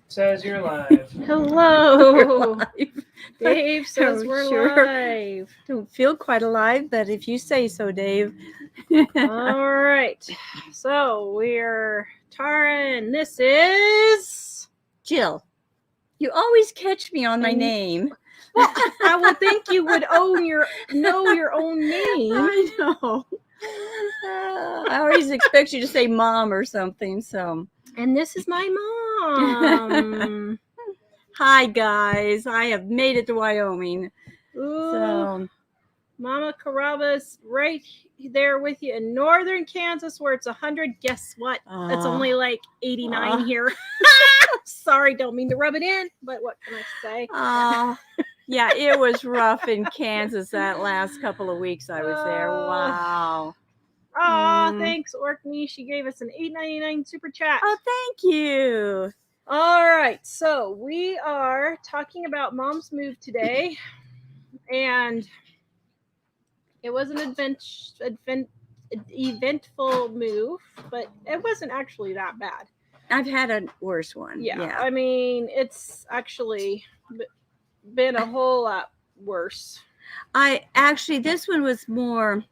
Says you're live. Hello. Live. Dave says Oh, we're sure. live. Don't feel quite alive, but if you say so, Dave. All right. So we're Tara, and this is. Jill, you always catch me on my And- name. Well, I would think you would know your own name. I know. I always expect you to say mom or something. So, And this is my mom. hi guys, I have made it to Wyoming. Ooh, So, Mama Carrabba's right there with you in northern Kansas where it's 100. Guess what? It's only like 89 here. Sorry, don't mean to rub it in, but what can I say? yeah, it was rough in Kansas that last couple of weeks I was there. Wow. Thanks, Orkney. She gave us an $8.99 super chat. Oh, thank you. All right, so we are talking about Mom's move today, and it was an eventful move, but it wasn't actually that bad. I've had a worse one. Yeah. I mean, it's actually been a whole lot worse. This one was more,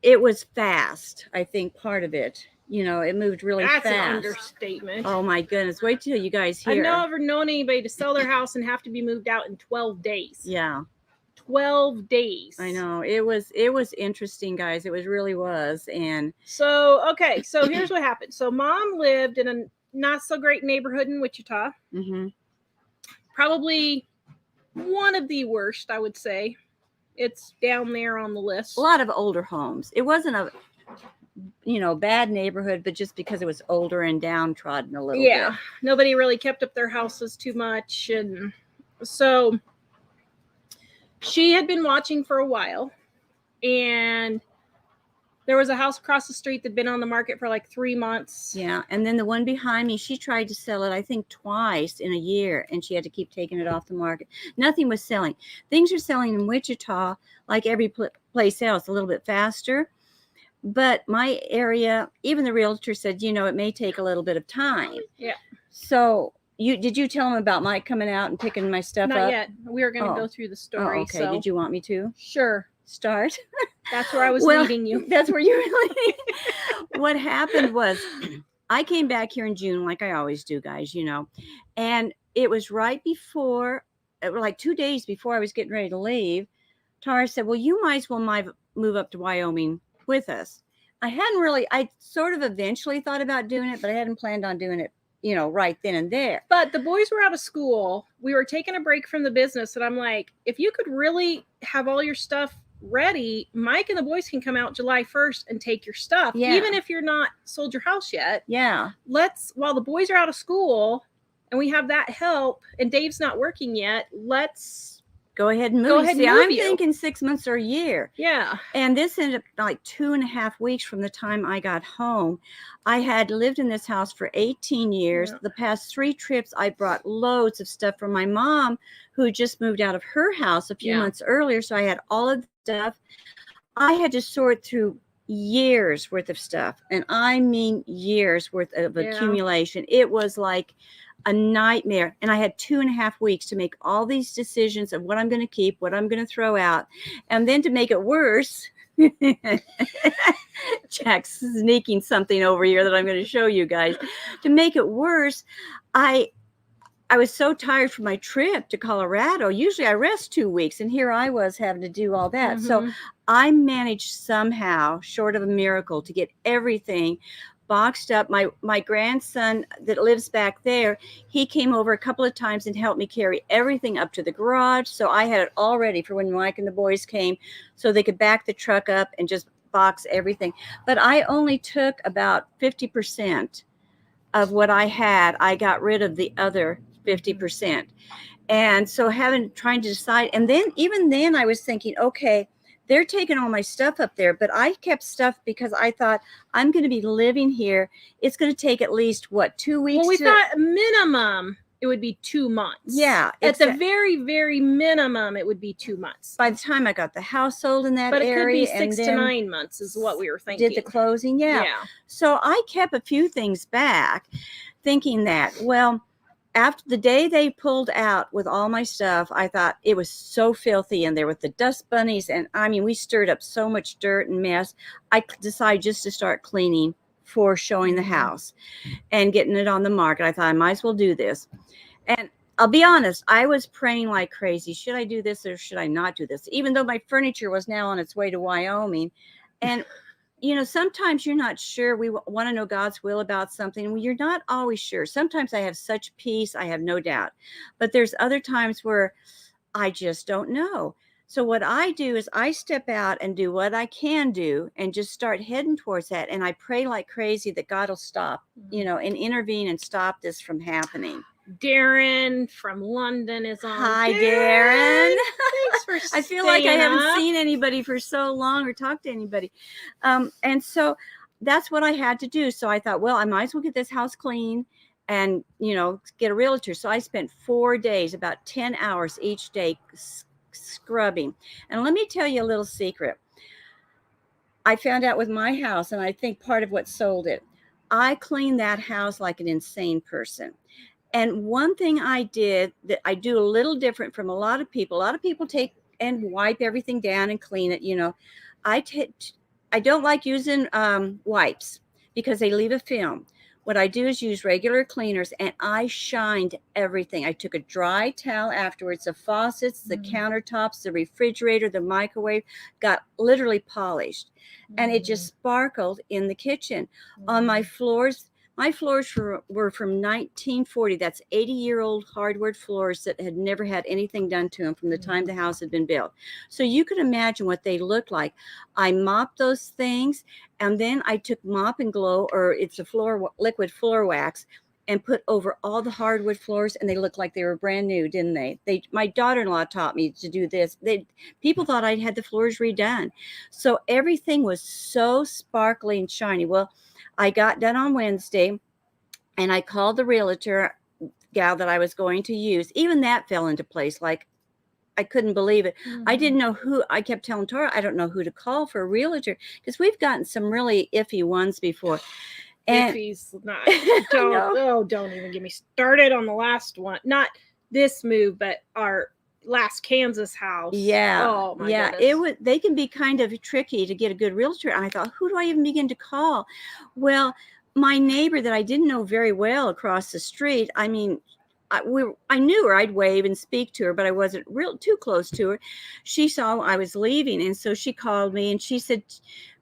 it was fast, I think, part of it. You know, it moved really That's fast. an understatement. Oh my goodness. Wait till you guys hear. I've never known anybody to sell their house and have to be moved out in 12 days. Yeah. 12 days. I know. It was interesting, guys. It really was. And so here's what happened. So Mom lived in a not so great neighborhood in Wichita. Mm-hmm. Probably one of the worst, I would say. It's down there on the list. A lot of older homes. It wasn't a bad neighborhood, but just because it was older and downtrodden a little bit. Yeah. Nobody really kept up their houses too much. And so she had been watching for a while, and there was a house across the street that'd been on the market for like 3 months. Yeah. And then the one behind me, she tried to sell it, I think, twice in a year, and she had to keep taking it off the market. Nothing was selling. Things are selling in Wichita, like every place else, a little bit faster. But my area, even the realtor said, it may take a little bit of time. Yeah. So did you tell him about Mike coming out and picking my stuff up? Not yet. We were going to go through the story. Oh, okay. So. Did you want me to? Sure. Start? That's where I was leading you. That's where you really... What happened was I came back here in June, like I always do, guys, and it was right before, like 2 days before I was getting ready to leave. Tara said, well, you might as well move up to Wyoming with us. I sort of eventually thought about doing it, but I hadn't planned on doing it, right then and there. But the boys were out of school. We were taking a break from the business. And I'm like, if you could really have all your stuff ready, Mike and the boys can come out July 1st and take your stuff. Yeah. Even if you're not sold your house yet. Yeah. While the boys are out of school and we have that help and Dave's not working yet, let's go ahead and move. Go ahead and I'm move thinking 6 months or a year. Yeah. And this ended up like 2.5 weeks from the time I got home. I had lived in this house for 18 years. Yeah. The past 3 trips, I brought loads of stuff from my mom, who just moved out of her house a few months earlier. So I had all of the stuff. I had to sort through years worth of stuff. And I mean years worth of accumulation. It was like a nightmare. And I had 2.5 weeks to make all these decisions of what I'm going to keep, what I'm going to throw out. And then to make it worse, Jack's sneaking something over here that I'm going to show you guys. To make it worse, I was so tired from my trip to Colorado. Usually I rest 2 weeks, and here I was having to do all that. Mm-hmm. So I managed somehow, short of a miracle, to get everything boxed up. My grandson that lives back there, he came over a couple of times and helped me carry everything up to the garage. So I had it all ready for when Mike and the boys came, so they could back the truck up and just box everything. But I only took about 50% of what I had. I got rid of the other 50%. And so trying to decide, and then even then I was thinking, okay, they're taking all my stuff up there, but I kept stuff because I thought I'm going to be living here. It's going to take at least 2 weeks. Well, we thought minimum it would be 2 months. Yeah, At the very, very minimum, it would be 2 months. By the time I got the house sold in that But it could be area, 6 to 9 months is what we were thinking. did the closing, yeah. Yeah. So I kept a few things back, thinking that, well, after the day they pulled out with all my stuff, I thought it was so filthy in there with the dust bunnies. And I mean, we stirred up so much dirt and mess. I decided just to start cleaning for showing the house and getting it on the market. I thought I might as well do this. And I'll be honest, I was praying like crazy. Should I do this or should I not do this? Even though my furniture was now on its way to Wyoming. And you know, sometimes you're not sure. We want to know God's will about something. Well, you're not always sure. Sometimes I have such peace, I have no doubt. But there's other times where I just don't know. So what I do is I step out and do what I can do and just start heading towards that. And I pray like crazy that God will stop, you know, and intervene and stop this from happening. Darren from London is on. Hi, Darren. Thanks for I feel like I staying haven't up. seen anybody for so long or talked to anybody. And so that's what I had to do. So I thought, well, I might as well get this house clean and, you know, get a realtor. So I spent 4 days, about 10 hours each day scrubbing. And let me tell you a little secret. I found out with my house, and I think part of what sold it, I cleaned that house like an insane person. And one thing I did that I do a little different from a lot of people take and wipe everything down and clean it. You know, I don't like using wipes because they leave a film. What I do is use regular cleaners, and I shined everything. I took a dry towel afterwards. The faucets, the countertops, the refrigerator, the microwave got literally polished, and it just sparkled in the kitchen. On my floors, my floors were from 1940. That's 80-year-old hardwood floors that had never had anything done to them from the time the house had been built. So you can imagine what they looked like. I mopped those things, and then I took Mop and Glow, or it's a liquid floor wax, and put over all the hardwood floors, and they looked like they were brand new, didn't they? My daughter-in-law taught me to do this. People thought I'd had the floors redone. So everything was so sparkly and shiny. Well, I got done on Wednesday, and I called the realtor gal that I was going to use. Even that fell into place. Like, I couldn't believe it. I didn't know who. I kept telling Tora, I don't know who to call for a realtor, because we've gotten some really iffy ones before. And Iffy's not. Don't even get me started on the last one. Not this move, but our last Kansas house. Yeah. Oh my goodness. They can be kind of tricky to get a good realtor. And I thought, who do I even begin to call? Well, my neighbor that I didn't know very well across the street, I mean, I knew her. I'd wave and speak to her, but I wasn't too close to her. She saw I was leaving, and so she called me, and she said,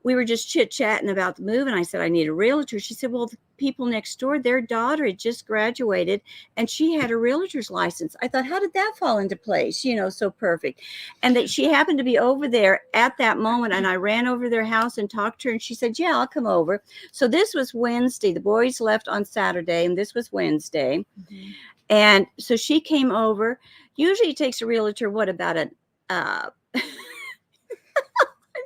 we were just chit-chatting about the move, and I said, I need a realtor. She said, well, the people next door, their daughter had just graduated, and she had a realtor's license. I thought, how did that fall into place? You know, so perfect. And that she happened to be over there at that moment, and I ran over to their house and talked to her, and she said, yeah, I'll come over. So this was Wednesday. The boys left on Saturday, and this was Wednesday. And so she came over. Usually it takes a realtor, what, about I'm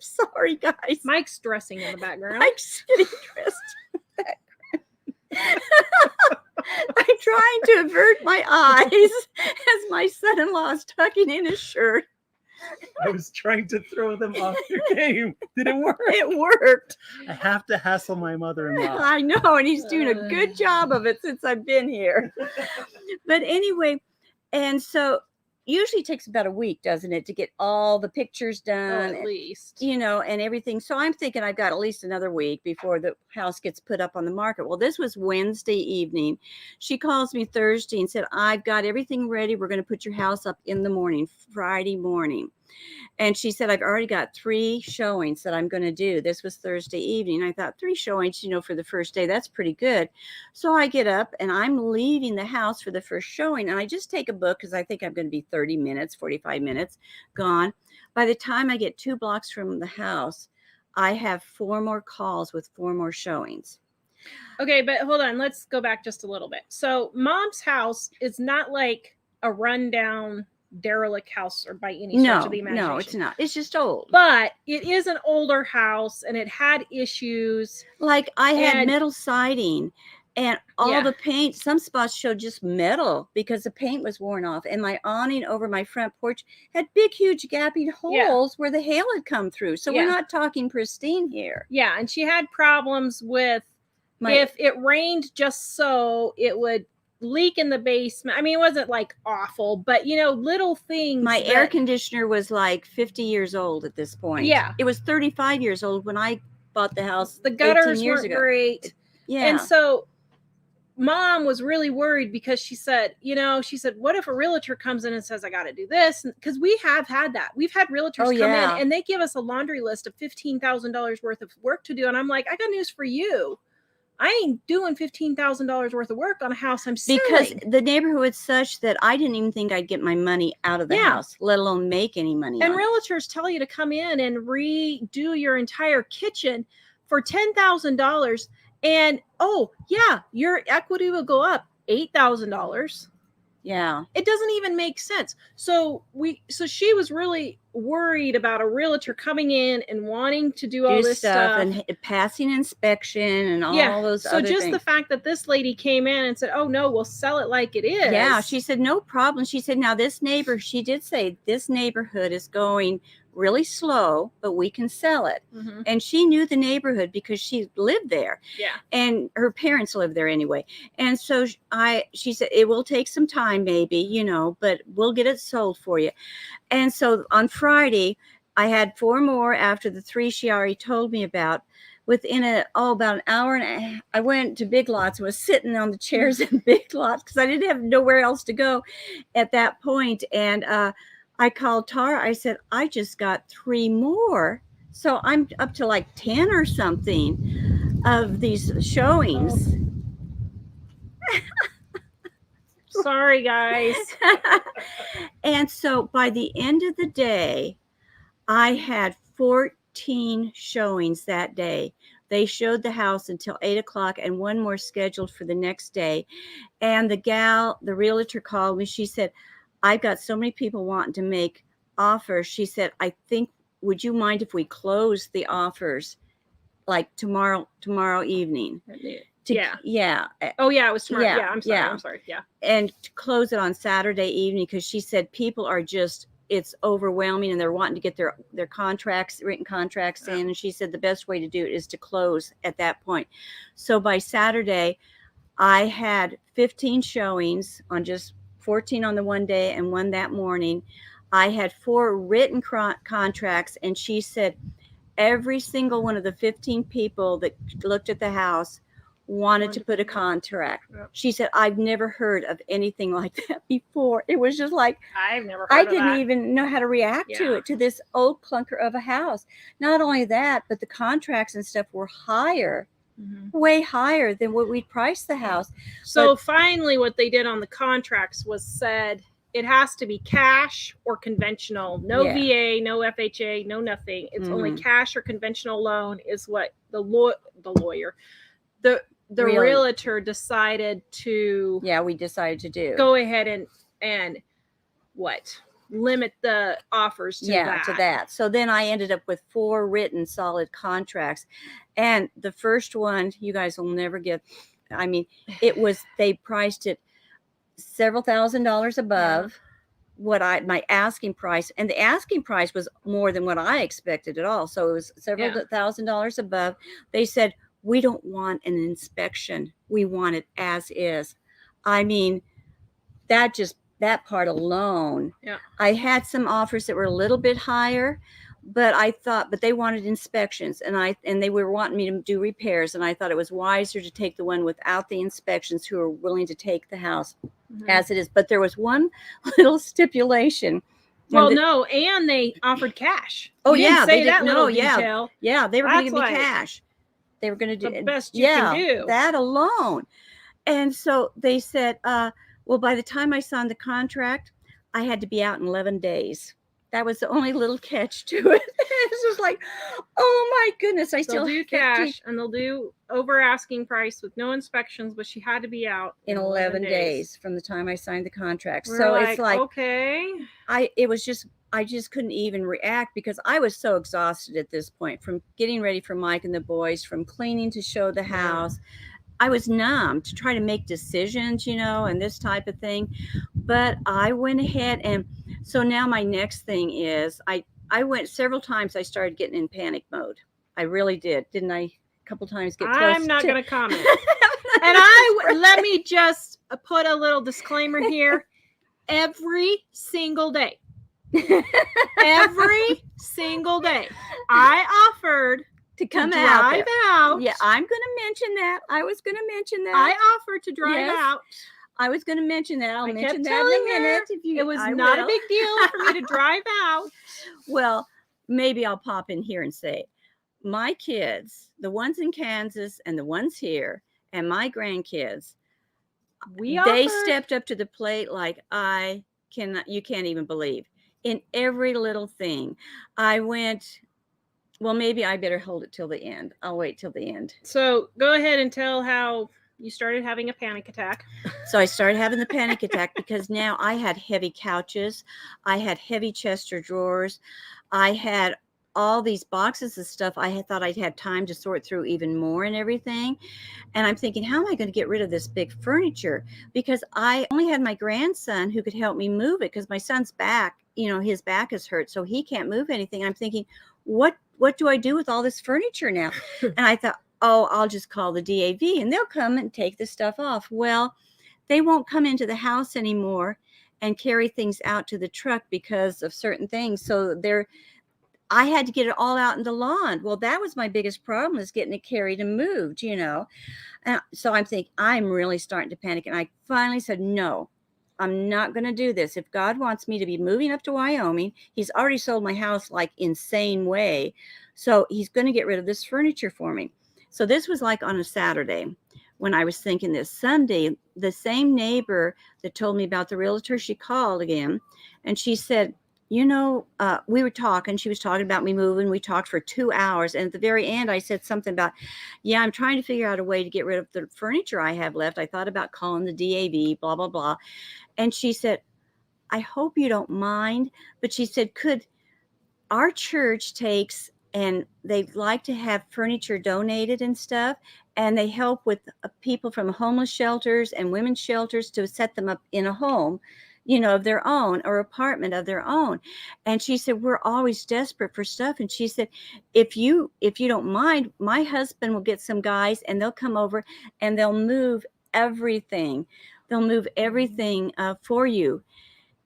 sorry, guys. Mike's dressing in the background. Mike's getting dressed in the background. I'm trying to avert my eyes as my son-in-law is tucking in his shirt. I was trying to throw them off your game. Did it work? It worked. I have to hassle my mother-in-law. I know, and he's doing a good job of it since I've been here. But anyway, and so usually it takes about a week, doesn't it, to get all the pictures done, at least, you know, and everything. So I'm thinking I've got at least another week before the house gets put up on the market. Well, this was Wednesday evening. She calls me Thursday and said, I've got everything ready. We're going to put your house up in the morning, Friday morning. And she said, I've already got 3 showings that I'm going to do. This was Thursday evening. I thought 3 showings, you know, for the first day, that's pretty good. So I get up and I'm leaving the house for the first showing. And I just take a book because I think I'm going to be 30 minutes, 45 minutes gone. By the time I get 2 blocks from the house, I have 4 more calls with 4 more showings. Okay, but hold on. Let's go back just a little bit. So Mom's house is not like a rundown derelict house or by any stretch of the imagination. No, it's not. It's just old. But it is an older house and it had issues. Like I had metal siding And all Yeah. the paint, some spots showed just metal because the paint was worn off. And my awning over my front porch had big, huge gaping holes where the hail had come through. So we're not talking pristine here. Yeah, and she had problems with if it rained just so, it would leak in the basement. I mean, it wasn't like awful, but little things. My air conditioner was like 50 years old at this point. Yeah. It was 35 years old when I bought the house. The gutters 18 years weren't ago. great. Yeah. And so Mom was really worried because she said, what if a realtor comes in and says, I got to do this? Because we have had that. We've had realtors come in and they give us a laundry list of $15,000 worth of work to do. And I'm like, I got news for you. I ain't doing $15,000 worth of work on a house I'm selling. Because the neighborhood was such that I didn't even think I'd get my money out of the house, let alone make any money. And realtors tell you to come in and redo your entire kitchen for $10,000. And your equity will go up $8,000. Yeah. It doesn't even make sense. So she was really worried about a realtor coming in and wanting to do all this stuff and passing inspection and all those other things. So just the fact that this lady came in and said, oh no, we'll sell it like it is. Yeah. She said, no problem. She said, now she did say this neighborhood is going really slow, but we can sell it. Mm-hmm. And she knew the neighborhood because she lived there. Yeah. And her parents lived there anyway. And so she said, it will take some time maybe, but we'll get it sold for you. And so on Friday, I had 4 more after the 3 she already told me about. Within about an hour and a half, I went to Big Lots and was sitting on the chairs in Big Lots because I didn't have nowhere else to go at that point. And I called Tara. I said, I just got 3 more. So I'm up to like 10 or something of these showings. Sorry, guys. And so by the end of the day, I had 14 showings that day. They showed the house until 8 o'clock and 1 more scheduled for the next day. And the realtor called me. She said, I've got so many people wanting to make offers. She said, I think, would you mind if we close the offers like tomorrow evening? Yeah. Oh yeah, it was tomorrow. Yeah, I'm sorry. Yeah. And to close it on Saturday evening because she said people are it's overwhelming and they're wanting to get their written contracts in. And she said the best way to do it is to close at that point. So by Saturday, I had 15 showings on just 14 on the one day and 1 that morning. I had 4 written contracts, and she said every single one of the 15 people that looked at the house wanted to put a contract. Yep. She said, I've never heard of anything like that before. It was just like, I've never heard of that. I didn't even know how to react to it, to this old clunker of a house. Not only that, but the contracts and stuff were higher. Mm-hmm. Way higher than what we priced the house. So finally what they did on the contracts was said it has to be cash or conventional. No VA, no FHA, no nothing. It's only cash or conventional loan is what the realtor decided to we decided to do. Go ahead and limit the offers to that. So then I ended up with 4 written solid contracts. And the first one, you guys will never get, I mean, they priced it several $1,000s above my asking price. And the asking price was more than what I expected at all. So it was several $1,000s above. They said, we don't want an inspection. We want it as is. I mean, that part alone. Yeah. I had some offers that were a little bit higher, but they wanted inspections and they were wanting me to do repairs. And I thought it was wiser to take the one without the inspections who are willing to take the house as it is. But there was one little stipulation. And they offered cash. Oh, you didn't say that little detail. Yeah. They were going to give me cash. They were going to do the best you can do. That alone. And so they said, well, by the time I signed the contract, I had to be out in 11 days. That was the only little catch to it. It's just like, oh my goodness, They'll do cash and they'll do over asking price with no inspections, but she had to be out in 11 days from the time I signed the contract. It's like, okay. I just couldn't even react because I was so exhausted at this point from getting ready for Mike and the boys, from cleaning to show the house. I was numb to try to make decisions, and this type of thing. But I went ahead, and so now my next thing is I went several times. I started getting in panic mode. I really did. Didn't I? A couple times get close. I'm not to going to comment. And Right. let me just put a little disclaimer here. Every single day, every single day, I offered to come to out. drive out. Yeah, I'm going to mention that. I was going to mention that. I offered to drive Yes. out. I was going to mention that. I'll I mention kept that in telling a minute. her If you, it was I not will. a big deal for me to drive out. Well, maybe I'll pop in here and say, my kids, the ones in Kansas and the ones here, and my grandkids, We they offered. stepped up to the plate like you can't even believe. In every little thing, I went, well, maybe I better hold it till the end. I'll wait till the end. So go ahead and tell how you started having a panic attack. So I started having the panic attack because now I had heavy couches. I had heavy chest of drawers. I had all these boxes of stuff. I had thought I'd had time to sort through even more and everything. And I'm thinking, how am I going to get rid of this big furniture? Because I only had my grandson who could help me move it because my son's back, his back is hurt. So he can't move anything. I'm thinking, what do I do with all this furniture now? And I thought, oh, I'll just call the DAV and they'll come and take the stuff off. Well, they won't come into the house anymore and carry things out to the truck because of certain things. So I had to get it all out in the lawn. Well, that was my biggest problem, is getting it carried and moved, And so I'm thinking, I'm really starting to panic. And I finally said, no, I'm not going to do this. If God wants me to be moving up to Wyoming, he's already sold my house like insane way. So he's going to get rid of this furniture for me. So this was like on a Saturday when I was thinking this. Sunday, the same neighbor that told me about the realtor, she called again and she said, we were talking. She was talking about me moving. We talked for 2 hours. And at the very end, I said something about, yeah, I'm trying to figure out a way to get rid of the furniture I have left. I thought about calling the DAV, blah, blah, blah. And she said, I hope you don't mind. But she said, could our church takes, and they'd like to have furniture donated and stuff. And they help with people from homeless shelters and women's shelters to set them up in a home, of their own or apartment of their own. And she said, we're always desperate for stuff. And she said, if you don't mind, my husband will get some guys and they'll come over and they'll move everything. They'll move everything for you.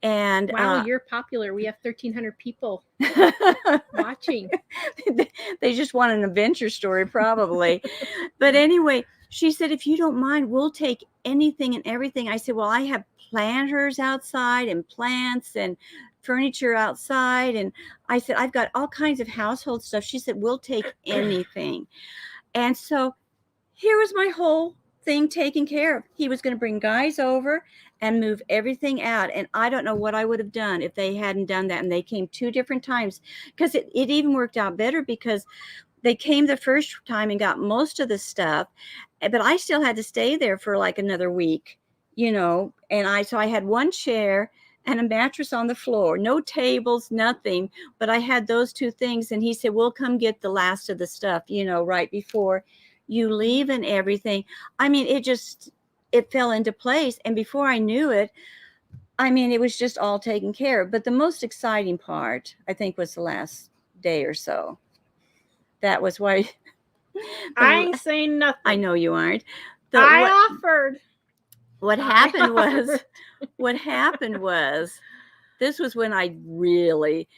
And wow, you're popular. We have 1,300 people watching. They just want an adventure story, probably. But anyway, she said, if you don't mind, we'll take anything and everything. I said, well, I have planters outside and plants and furniture outside. And I said, I've got all kinds of household stuff. She said, we'll take anything. And so here was my whole thing taken care of. He was going to bring guys over and move everything out. And I don't know what I would have done if they hadn't done that. And they came 2 different times, because it even worked out better because they came the first time and got most of the stuff, but I still had to stay there for like another week, and so I had 1 chair and a mattress on the floor, no tables, nothing, but I had those 2 things. And he said, we'll come get the last of the stuff, right before you leave and everything. I mean, it fell into place. And before I knew it, it was just all taken care of. But the most exciting part, I think, was the last day or so. That was why. I ain't saying nothing. I know you aren't. I offered. What happened was, this was when I really,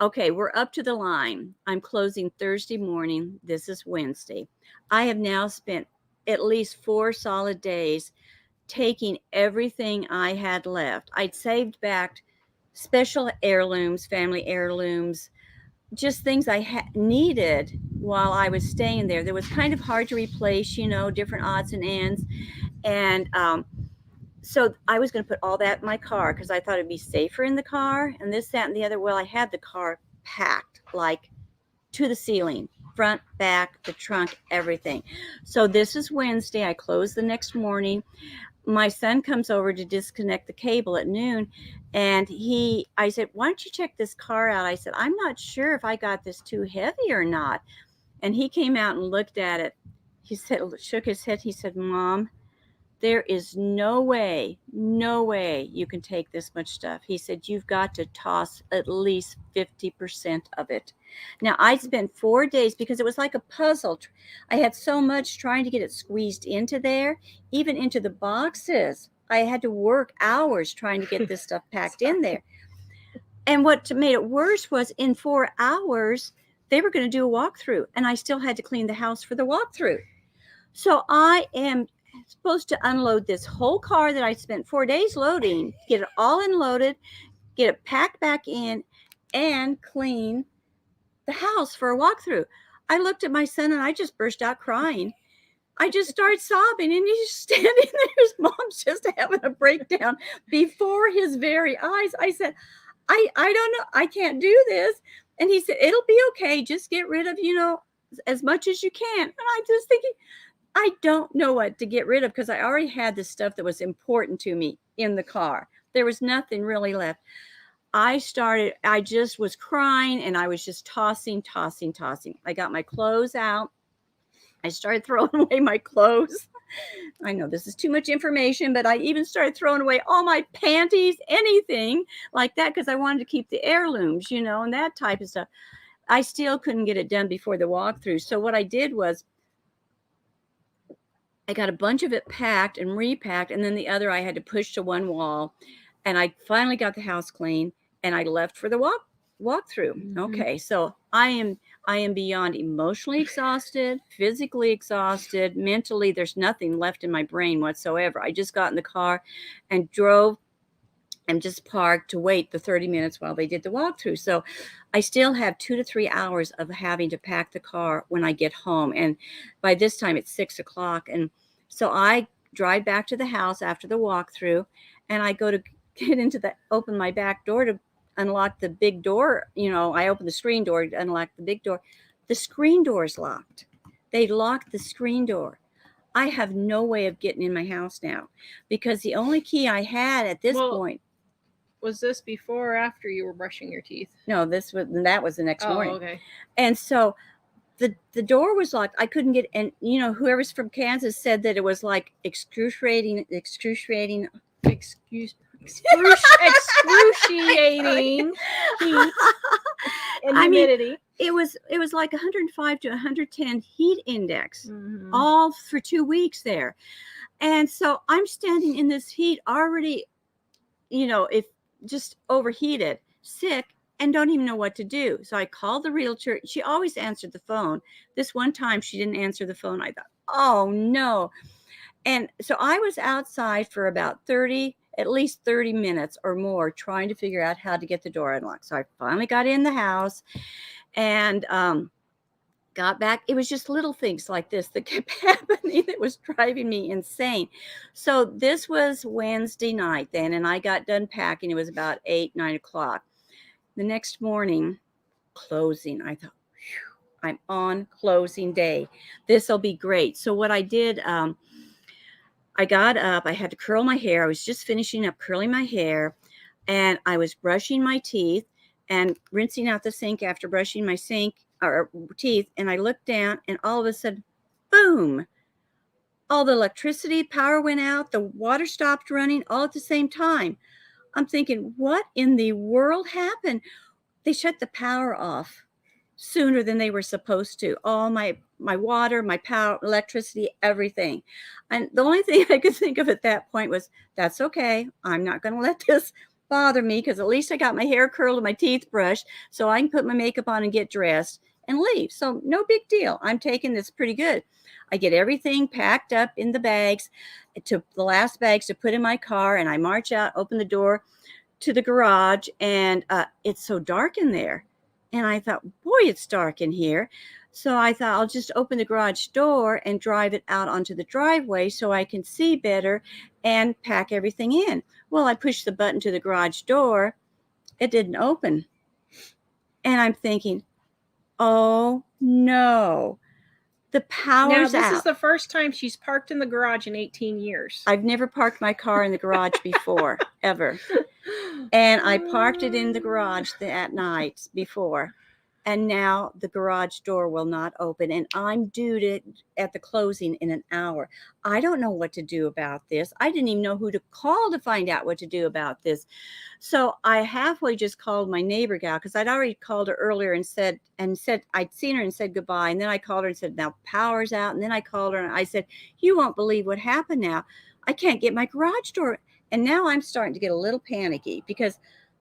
okay, we're up to the line. I'm closing Thursday morning. This is Wednesday. I have now spent at least 4 solid days taking everything I had left. I'd saved back special heirlooms, family heirlooms, just things I needed while I was staying there. That was kind of hard to replace, different odds and ends. And so I was going to put all that in my car because I thought it'd be safer in the car, and this, that, and the other. Well, I had the car packed like to the ceiling, front, back, the trunk, everything. So this is Wednesday. I close the next morning. My son comes over to disconnect the cable at noon, and I said, why don't you check this car out? I said, I'm not sure if I got this too heavy or not. And he came out and looked at it. he said, shook his head. He said, Mom, there is no way you can take this much stuff. He said, you've got to toss at least 50% of it. Now, I spent 4 days because it was like a puzzle. I had so much trying to get it squeezed into there, even into the boxes. I had to work hours trying to get this stuff packed in there. And what made it worse was in 4 hours, they were going to do a walkthrough, and I still had to clean the house for the walkthrough. So I am supposed to unload this whole car that I spent 4 days loading, get it all unloaded, get it packed back in, and clean the house for a walkthrough. I looked at my son and I just burst out crying. I just started sobbing, and he's standing there. His mom's just having a breakdown before his very eyes. I said, I don't know. I can't do this. And he said, it'll be okay. Just get rid of, as much as you can. And I'm just thinking, I don't know what to get rid of because I already had the stuff that was important to me in the car. There was nothing really left. I just was crying, and I was just tossing. I got my clothes out. I started throwing away my clothes. I know this is too much information, but I even started throwing away all my panties, anything like that, because I wanted to keep the heirlooms, and that type of stuff. I still couldn't get it done before the walkthrough. So what I did was I got a bunch of it packed and repacked, and then the other I had to push to one wall. And I finally got the house clean, and I left for the walkthrough. Mm-hmm. Okay, so I am beyond emotionally exhausted, physically exhausted, mentally. There's nothing left in my brain whatsoever. I just got in the car and drove and just parked to wait the 30 minutes while they did the walkthrough. So I still have 2 to 3 hours of having to pack the car when I get home. And by this time it's 6 o'clock. And so I drive back to the house after the walkthrough, and I go to open my back door to unlock the big door. I open the screen door to unlock the big door. The screen door is locked. They locked the screen door. I have no way of getting in my house now because the only key I had at this point. Was this before or after you were brushing your teeth? No, that was the next morning. Okay. And so the door was locked. I couldn't get, and whoever's from Kansas said that it was like excruciating excruciating heat and humidity. It was like 105 to 110 heat index, all for 2 weeks there. And so I'm standing in this heat already, if just overheated, sick, and don't even know what to do. So I called the realtor. She always answered the phone. This one time she didn't answer the phone. I thought, oh no. And so I was outside for about at least 30 minutes or more trying to figure out how to get the door unlocked. So I finally got in the house and got back. It was just little things like this that kept happening that was driving me insane. So this was Wednesday night then, and I got done packing. It was about 8-9 o'clock. The next morning, closing. I thought, I'm on closing day. This will be great. So what I did, I got up. I had to curl my hair. I was just finishing up curling my hair, and I was brushing my teeth and rinsing out the sink after brushing my teeth. And I looked down, and all of a sudden, boom, all the electricity, power went out, the water stopped running all at the same time. I'm thinking, what in the world happened? They shut the power off sooner than they were supposed to. All my water, my power, electricity, everything. And the only thing I could think of at that point was, that's okay. I'm not going to let this bother me because at least I got my hair curled and my teeth brushed so I can put my makeup on and get dressed and leave. So no big deal. I'm taking this pretty good. I get everything packed up in the bags, to the last bags to put in my car, and I march out, open the door to the garage, and it's so dark in there. And I thought, boy, it's dark in here. So I thought I'll just open the garage door and drive it out onto the driveway so I can see better and pack everything in. Well, I pushed the button to the garage door. It didn't open. And I'm thinking, oh no, the power's out. Now, this is the first time she's parked in the garage in 18 years. I've never parked my car in the garage before, ever. And I parked it in the garage that night before. And now the garage door will not open, and I'm due at the closing in an hour. I don't know what to do about this. I didn't even know who to call to find out what to do about this. So I halfway just called my neighbor gal, because I'd already called her earlier and said I'd seen her and said goodbye. And then I called her and said, now power's out. And then I called her and I said, you won't believe what happened now. I can't get my garage door. And now I'm starting to get a little panicky, because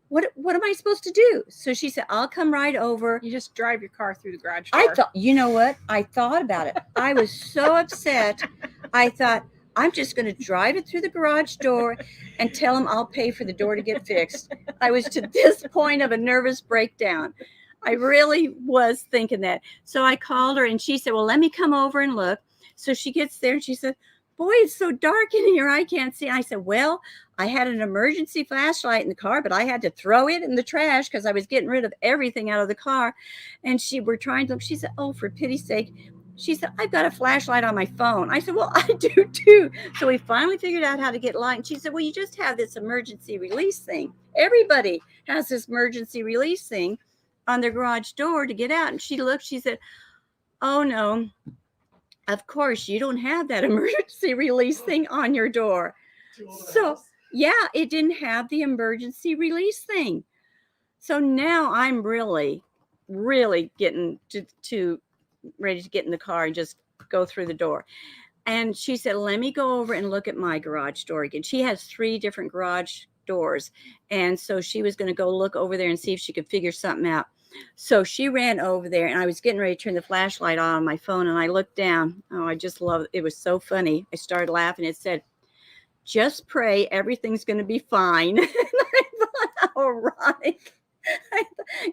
what am I supposed to do? So she said, I'll come right over. You just drive your car through the garage door. I thought, you know what? I thought about it. I was so upset. I thought, I'm just going to drive it through the garage door and tell them I'll pay for the door to get fixed. I was to this point of a nervous breakdown. I really was thinking that. So I called her and she said, well, let me come over and look. So she gets there and she said, boy, it's so dark in here. I can't see. I said, well, I had an emergency flashlight in the car, but I had to throw it in the trash because I was getting rid of everything out of the car. And we're trying to look. She said, oh, for pity's sake. She said, I've got a flashlight on my phone. I said, well, I do too. So we finally figured out how to get light. And she said, well, you just have this emergency release thing. Everybody has this emergency release thing on their garage door to get out. And she looked, she said, oh, no, of course, you don't have that emergency release thing on your door. So, yeah, it didn't have the emergency release thing. So now I'm really, really getting to ready to get in the car and just go through the door. And she said, let me go over and look at my garage door again. She has 3 different garage doors. And so she was going to go look over there and see if she could figure something out. So she ran over there, and I was getting ready to turn the flashlight on my phone, and I looked down. Oh, I just love it. It was so funny. I started laughing. It said, just pray everything's going to be fine. And I thought, how ironic.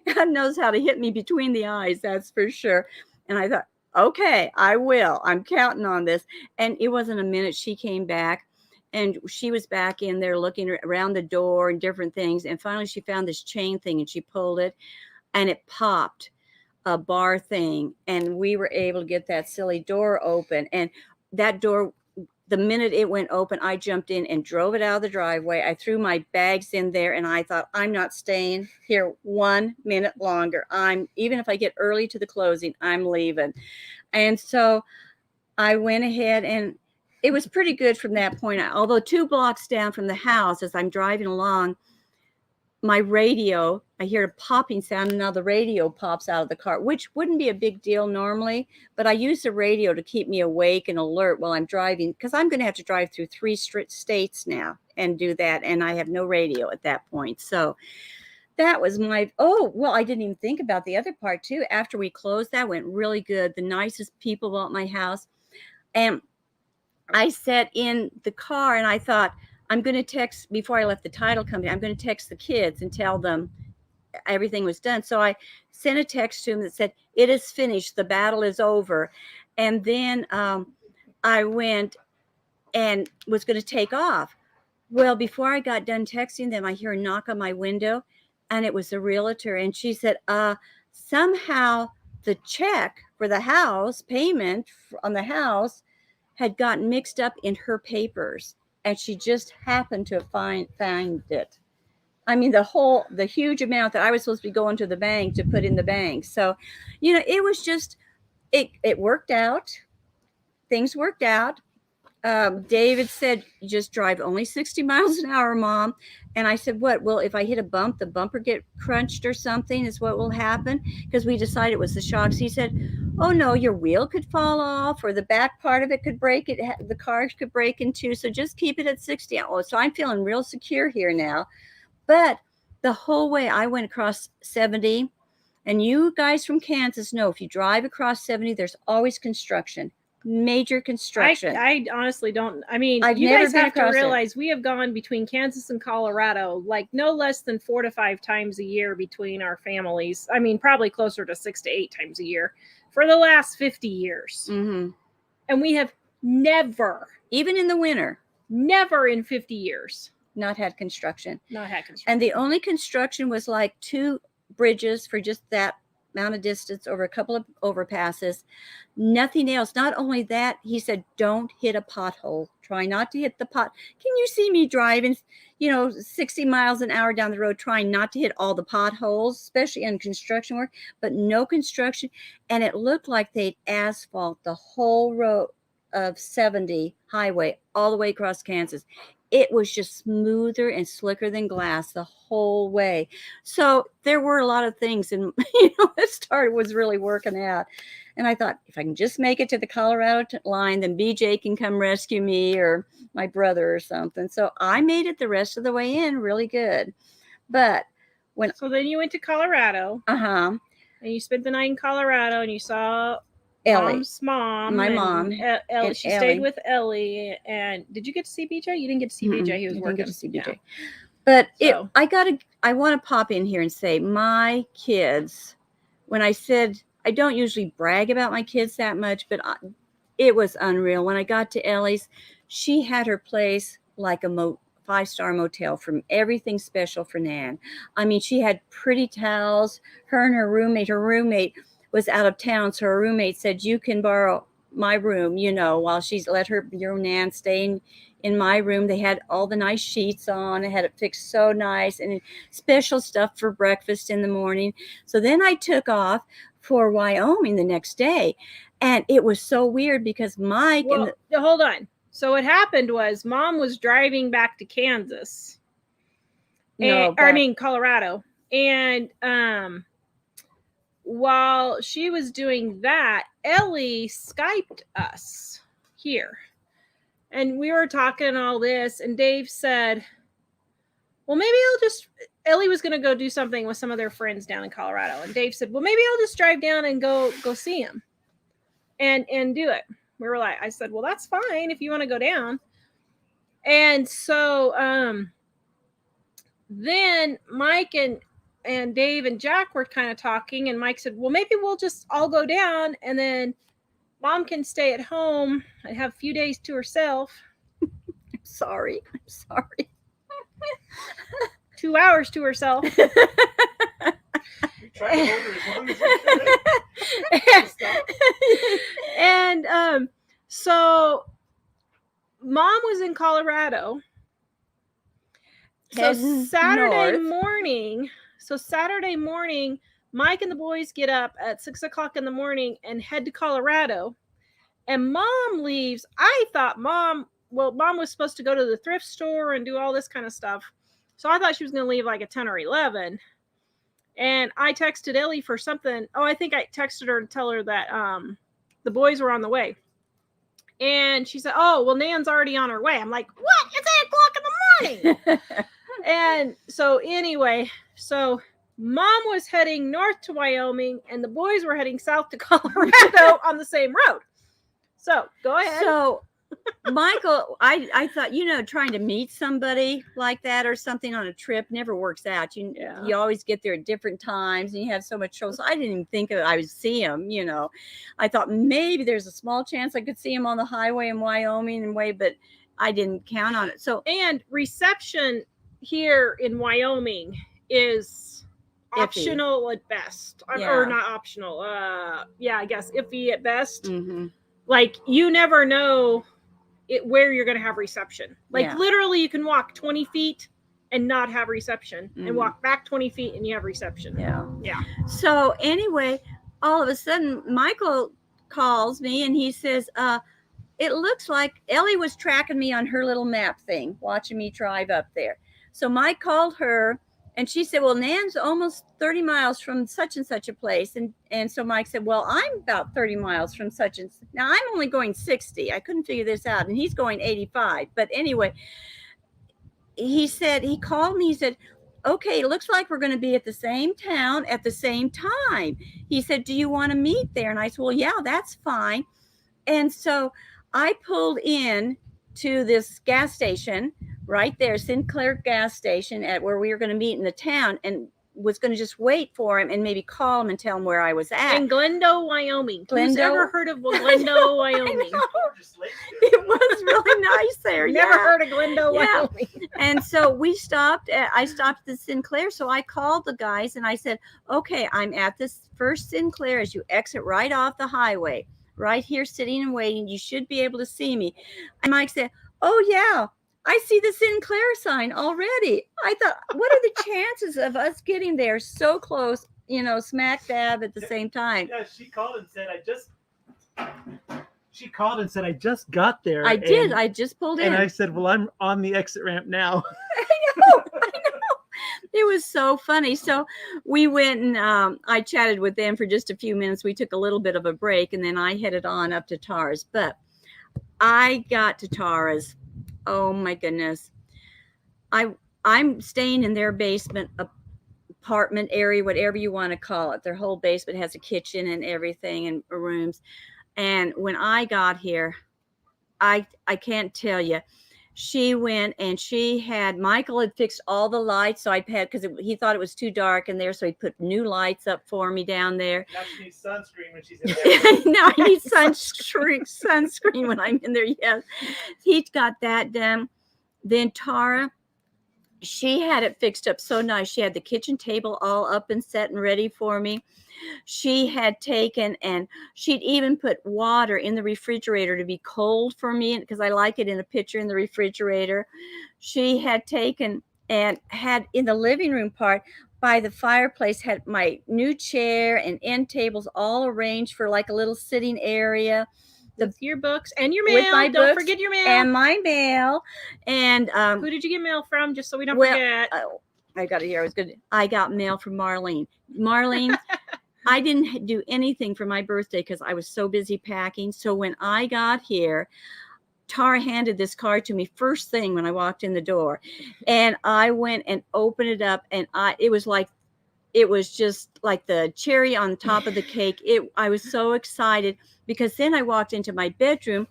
God knows how to hit me between the eyes, that's for sure. And I thought, okay, I will. I'm counting on this. And it wasn't a minute. She came back, and she was back in there looking around the door and different things. And finally, she found this chain thing, and she pulled it, and it popped a bar thing. And we were able to get that silly door open. And that door, the minute it went open, I jumped in and drove it out of the driveway. I threw my bags in there, and I thought, I'm not staying here 1 minute longer. Even if I get early to the closing, I'm leaving. And so I went ahead, and it was pretty good from that point. Although 2 blocks down from the house, as I'm driving along, my radio, I hear a popping sound, and now the radio pops out of the car, which wouldn't be a big deal normally, but I use the radio to keep me awake and alert while I'm driving, because I'm going to have to drive through 3 states now and do that, and I have no radio at that point. So that was I didn't even think about the other part too. After we closed, that went really good. The nicest people at my house. And I sat in the car, and I thought, I'm going to text, before I left the title company, I'm going to text the kids and tell them everything was done. So I sent a text to them that said, it is finished. The battle is over. And then I went and was going to take off. Well, before I got done texting them, I hear a knock on my window, and it was the realtor. And she said, somehow the check for the house, payment on the house, had gotten mixed up in her papers. And she just happened to find it. I mean, the huge amount that I was supposed to be going to the bank to put in the bank. So, it was just, it worked out. Things worked out. David said, you just drive only 60 miles an hour, Mom. And I said, what? Well, if I hit a bump, the bumper get crunched or something is what will happen, because we decided it was the shocks. He said, oh no, your wheel could fall off, or the back part of it could break. The car could break in two. So just keep it at 60. Oh, so I'm feeling real secure here now. But the whole way I went across 70, and you guys from Kansas know, if you drive across 70, there's always construction. Major construction. I honestly don't. I mean, I've you never guys been have to across realize we have gone between Kansas and Colorado like no less than 4 to 5 times a year between our families. I mean, probably closer to 6 to 8 times a year for the last 50 years. Mm-hmm. And we have never, even in the winter, never in 50 years, not had construction. Not had construction. And the only construction was like 2 bridges for just that amount of distance over a couple of overpasses. Nothing else. Not only that, he said, don't hit a pothole. Try not to hit the pot. Can you see me driving, 60 miles an hour down the road, trying not to hit all the potholes, especially in construction work, but no construction. And it looked like they'd asphalt the whole road of 70 highway all the way across Kansas. It was just smoother and slicker than glass the whole way. So there were a lot of things, and it was really working out. And I thought, if I can just make it to the Colorado line, then BJ can come rescue me, or my brother or something. So I made it the rest of the way in really good. But so then you went to Colorado. And you spent the night in Colorado, and you saw Ellie, Mom's mom. my mom. Ellie, she stayed with Ellie. And did you get to see BJ? You didn't get to see BJ. He was working. Didn't get to see BJ. Yeah. But I want to pop in here and say, my kids, when I said, I don't usually brag about my kids that much, but it was unreal. When I got to Ellie's, she had her place like a 5-star motel, from everything special for Nan. I mean, she had pretty towels. Her and her roommate was out of town, so her roommate said, you can borrow my room, while she's let your Nan stay in my room. They had all the nice sheets on. They had it fixed so nice, and special stuff for breakfast in the morning. So then I took off for Wyoming the next day, and it was so weird because Mike hold on. So what happened was Mom was driving back to Kansas. Colorado. And while she was doing that, Ellie Skyped us here. And we were talking all this, and Dave said, well, maybe Ellie was going to go do something with some of their friends down in Colorado. And Dave said, well, maybe I'll just drive down and go see him and do it. I said, well, that's fine if you want to go down. And so then Mike and Dave and Jack were kind of talking, and Mike said, well, maybe we'll just all go down, and then Mom can stay at home and have a few days to herself. I'm sorry. 2 hours to herself. You try to hold her as long as you can. And so Mom was in Colorado. So Saturday morning, Mike and the boys get up at 6:00 in the morning and head to Colorado. And Mom leaves. I thought Mom was supposed to go to the thrift store and do all this kind of stuff. So I thought she was going to leave like at 10 or 11. And I texted Ellie for something. Oh, I think I texted her to tell her that the boys were on the way. And she said, oh, well, Nan's already on her way. I'm like, what? It's 8:00 in the morning. And so anyway, Mom was heading north to Wyoming, and the boys were heading south to Colorado on the same road. So go ahead. So Michael, I thought, trying to meet somebody like that or something on a trip never works out. You always get there at different times, and you have so much trouble. So I didn't even think I would see him, I thought maybe there's a small chance I could see him on the highway in Wyoming but I didn't count on it. So, and reception here in Wyoming is optional at best, or not optional. I guess iffy at best. Mm-hmm. Like, you never know where you're going to have reception. Like, literally, you can walk 20 feet and not have reception, and walk back 20 feet and you have reception. Yeah. So anyway, all of a sudden, Michael calls me and he says, it looks like Ellie was tracking me on her little map thing, watching me drive up there. So Mike called her, and she said, well, Nan's almost 30 miles from such and such a place. And so Mike said, well, I'm about 30 miles from such and such. Now, I'm only going 60. I couldn't figure this out. And he's going 85. But anyway, he called me. He said, okay, it looks like we're going to be at the same town at the same time. He said, do you want to meet there? And I said, well, yeah, that's fine. And so I pulled in to this gas station right there, Sinclair gas station, at where we were going to meet in the town, and was going to just wait for him and maybe call him and tell him where I was at. In Glendo, Wyoming. Who's ever heard of Glendo, Wyoming? It was really nice there. Never heard of Glendo, Wyoming. And so we stopped. I stopped at the Sinclair. So I called the guys and I said, okay, I'm at this first Sinclair as you exit right off the highway, right here sitting and waiting. You should be able to see me. And Mike said, oh, yeah, I see the Sinclair sign already. I thought, what are the chances of us getting there so close, smack dab at the same time? Yeah, she called and said, I just got there. I did. I just pulled in. And I said, well, I'm on the exit ramp now. I know. It was so funny. So we went and I chatted with them for just a few minutes. We took a little bit of a break and then I headed on up to Tara's. But I got to Tara's. Oh my goodness. I'm staying in their basement apartment area, whatever you want to call it. Their whole basement has a kitchen and everything and rooms. And when I got here, I can't tell you. She went and Michael had fixed all the lights. So because he thought it was too dark in there. So he put new lights up for me down there. Now she needs sunscreen when she's in there. Now I need sunscreen when I'm in there. Yes. He got that done. Then Tara, she had it fixed up so nice. She had the kitchen table all up and set and ready for me. She had taken and she'd even put water in the refrigerator to be cold for me because I like it in a pitcher in the refrigerator. She had taken and had in the living room part by the fireplace had my new chair and end tables all arranged for like a little sitting area. With your books and your mail. Don't forget your mail. And my mail. And who did you get mail from? Just so we don't forget. I got it here. I got mail from Marlene. Marlene, I didn't do anything for my birthday because I was so busy packing. So when I got here, Tara handed this card to me first thing when I walked in the door. And I went and opened it up and it was just like the cherry on top of the cake. I was so excited because then I walked into my bedroom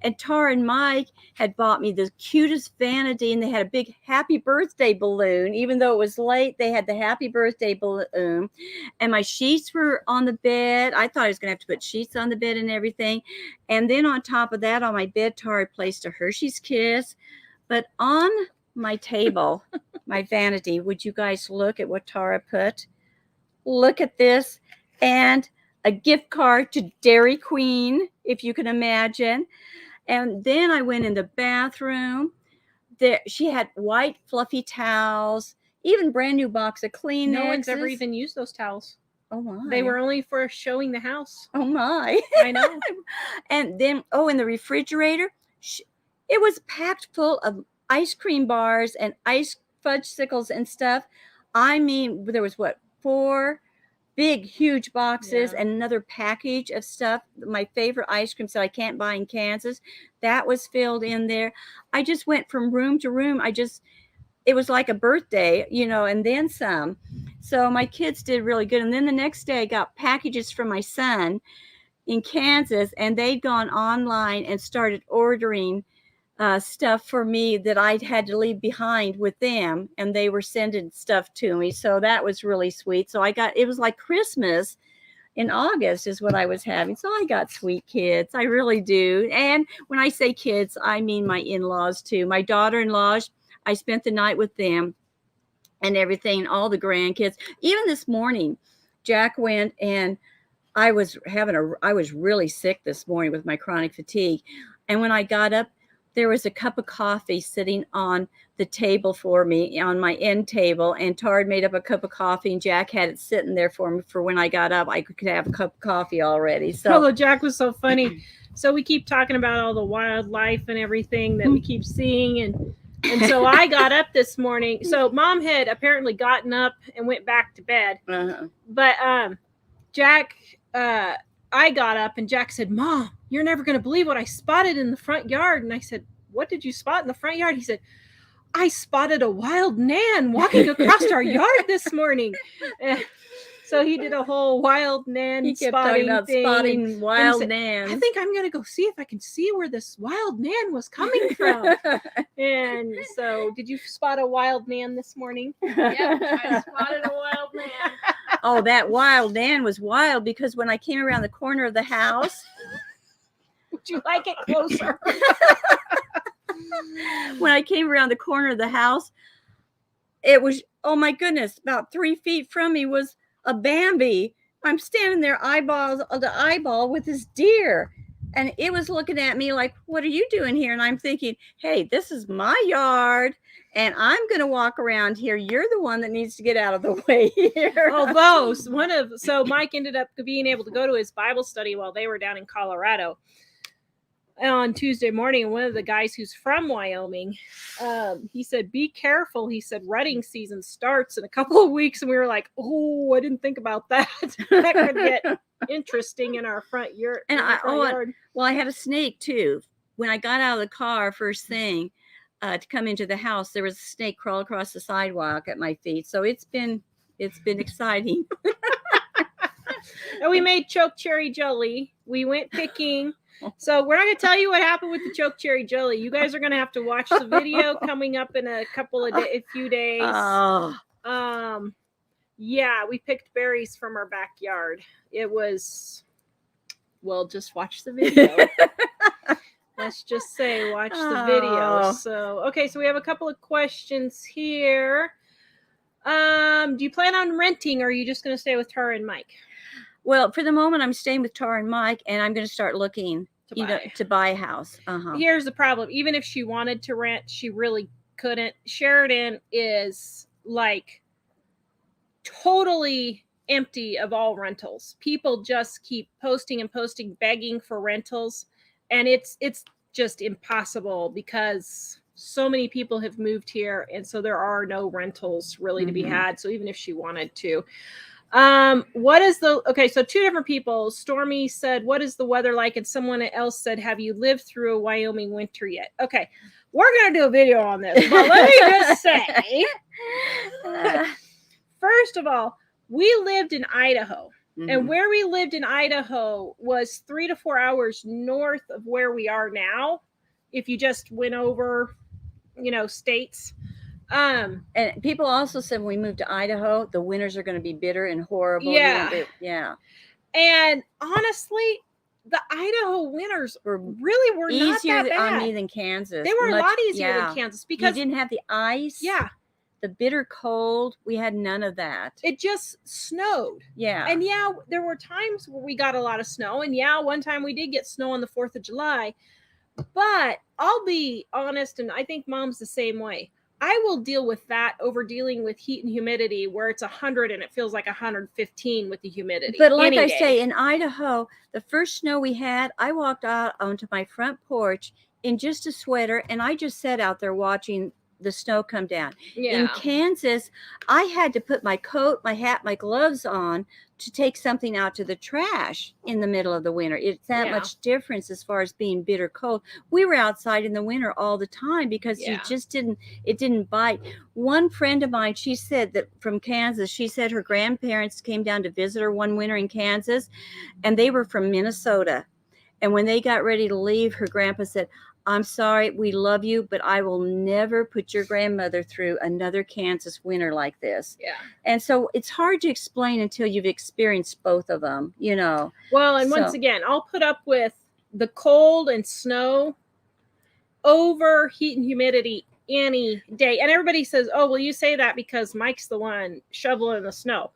and Tara and Mike had bought me the cutest vanity and they had a big happy birthday balloon. Even though it was late, they had the happy birthday balloon and my sheets were on the bed. I thought I was going to have to put sheets on the bed and everything. And then on top of that, on my bed, Tara placed a Hershey's Kiss. But on my table, my vanity, would you guys look at what Tara put? Look at this. And a gift card to Dairy Queen, if you can imagine. And then I went in the bathroom. There, she had white fluffy towels, even brand new box of Kleenexes. No one's ever even used those towels. Oh my! They were only for showing the house. Oh my! I know. And then, in the refrigerator, it was packed full of ice cream bars and ice fudgesicles and stuff. I mean, there was 4 big, huge boxes and another package of stuff. My favorite ice creams that I can't buy in Kansas, that was filled in there. I just went from room to room. It was like a birthday, and then some. So my kids did really good. And then the next day I got packages from my son in Kansas and they'd gone online and started ordering stuff for me that I'd had to leave behind with them, and they were sending stuff to me. So that was really sweet. So it was like Christmas in August is what I was having. So I got sweet kids. I really do. And when I say kids, I mean my in-laws too. My daughter-in-laws, I spent the night with them and everything, all the grandkids. Even this morning, Jack went and I was really sick this morning with my chronic fatigue. And when I got up, there was a cup of coffee sitting on the table for me on my end table, and Tard made up a cup of coffee and Jack had it sitting there for me for when I got up. I could have a cup of coffee already. So although Jack was so funny. So we keep talking about all the wildlife and everything that we keep seeing. And so I got up this morning. So Mom had apparently gotten up and went back to bed. Uh-huh. But Jack, I got up and Jack said, Mom, you're never going to believe what I spotted in the front yard. And I said, what did you spot in the front yard? He said, I spotted a wild Nan walking across our yard this morning. So he did a whole wild Nan spotting wild Nan. I think I'm going to go see if I can see where this wild Nan was coming from. And so did you spot a wild Nan this morning? Yep, I spotted a wild Nan. Oh, that wild Nan was wild because when I came around the corner of the house. Would you like it closer? When I came around the corner of the house, it was, oh my goodness, about 3 feet from me was a Bambi. I'm standing there eyeballs to eyeball with this deer. And it was looking at me like, what are you doing here? And I'm thinking, hey, this is my yard. And I'm going to walk around here. You're the one that needs to get out of the way here. Although so Mike ended up being able to go to his Bible study while they were down in Colorado on Tuesday morning. And one of the guys who's from Wyoming, he said, be careful. He said, rutting season starts in a couple of weeks. And we were like, oh, I didn't think about that. That could get interesting in our front yard. And I had a snake too. When I got out of the car first thing to come into the house, there was a snake crawl across the sidewalk at my feet. So it's been exciting. And we made choke cherry jelly. We went picking. So we're not going to tell you what happened with the choke cherry jelly. You guys are going to have to watch the video coming up in a few days. Oh. Yeah, we picked berries from our backyard. It was, well, just watch the video. Let's just say watch the video. So, okay, so we have a couple of questions here. Do you plan on renting, or are you just going to stay with Tara and Mike? Well, for the moment, I'm staying with Tara and Mike, and I'm going to start looking to buy a house. Here's the problem. Even if she wanted to rent, she really couldn't. Sheridan is like totally empty of all rentals. People just keep posting and posting, begging for rentals. And it's just impossible because so many people have moved here. And so there are no rentals really to be had. So even if she wanted to, so two different people. Stormy said, what is the weather like? And someone else said, have you lived through a Wyoming winter yet? Okay. We're going to do a video on this, but let me just say, first of all, we lived in Idaho, and where we lived in Idaho was 3 to 4 hours north of where we are now. If you just went over, states. And people also said when we moved to Idaho, the winters are going to be bitter and horrible. Yeah. And honestly, the Idaho winters were easier not that bad on me than Kansas. They were a lot easier than Kansas because you didn't have the ice. Yeah. The bitter cold, we had none of that. It just snowed. Yeah. And there were times where we got a lot of snow. And one time we did get snow on the 4th of July. But I'll be honest, and I think Mom's the same way. I will deal with that over dealing with heat and humidity where it's 100 and it feels like 115 with the humidity. But like I say, in Idaho, the first snow we had, I walked out onto my front porch in just a sweater, and I just sat out there watching the snow come down. Yeah. In Kansas, I had to put my coat, my hat, my gloves on to take something out to the trash in the middle of the winter. It's that much difference as far as being bitter cold. We were outside in the winter all the time because it didn't bite. One friend of mine, she said that from Kansas, she said her grandparents came down to visit her one winter in Kansas, and they were from Minnesota. And when they got ready to leave, her grandpa said, I'm sorry, we love you, but I will never put your grandmother through another Kansas winter like this. Yeah. And so it's hard to explain until you've experienced both of them, Well, and once again, I'll put up with the cold and snow over heat and humidity any day. And everybody says, oh, well, you say that because Mike's the one shoveling the snow.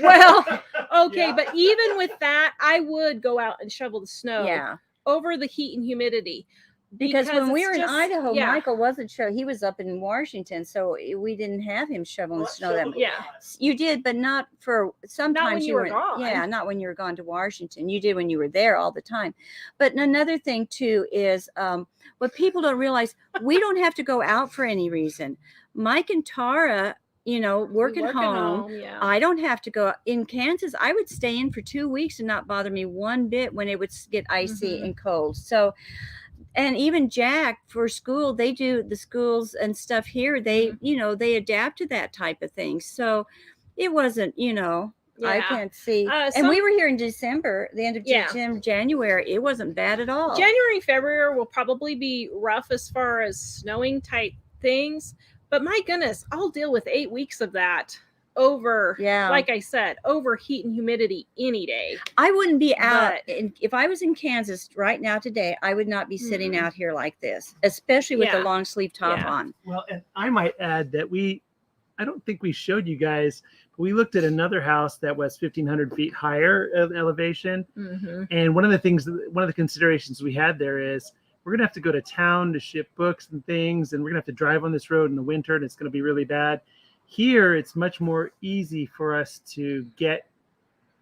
Well, okay, but even with that, I would go out and shovel the snow over the heat and humidity. Because when we were in Idaho, Michael wasn't he was up in Washington, so we didn't have him shoveling snow that much. Yeah. You did, but not for sometimes not when you were gone. Yeah, not when you were gone to Washington. You did when you were there all the time. But another thing too is what people don't realize, we don't have to go out for any reason. Mike and Tara, work at home. I don't have to go. In Kansas, I would stay in for 2 weeks and not bother me one bit when it would get icy and cold. So and even Jack for school, they do the schools and stuff here. They, they adapt to that type of thing. So it wasn't, I can't see. And we were here in December, the end of December, January. It wasn't bad at all. January, February will probably be rough as far as snowing type things. But my goodness, I'll deal with 8 weeks of that over, Yeah. like I said, over heat and humidity any day. I wouldn't be out But- if I was in Kansas right now today. I would not be sitting Mm-mm. out here like this, especially with the Yeah. long sleeve top Yeah. on. Well, and I might add that I don't think we showed you guys, but we looked at another house that was 1,500 feet higher of elevation. Mm-hmm. And one of the considerations we had there is we're going to have to go to town to ship books and things, and we're going to have to drive on this road in the winter, and it's going to be really bad. Here, it's much more easy for us to get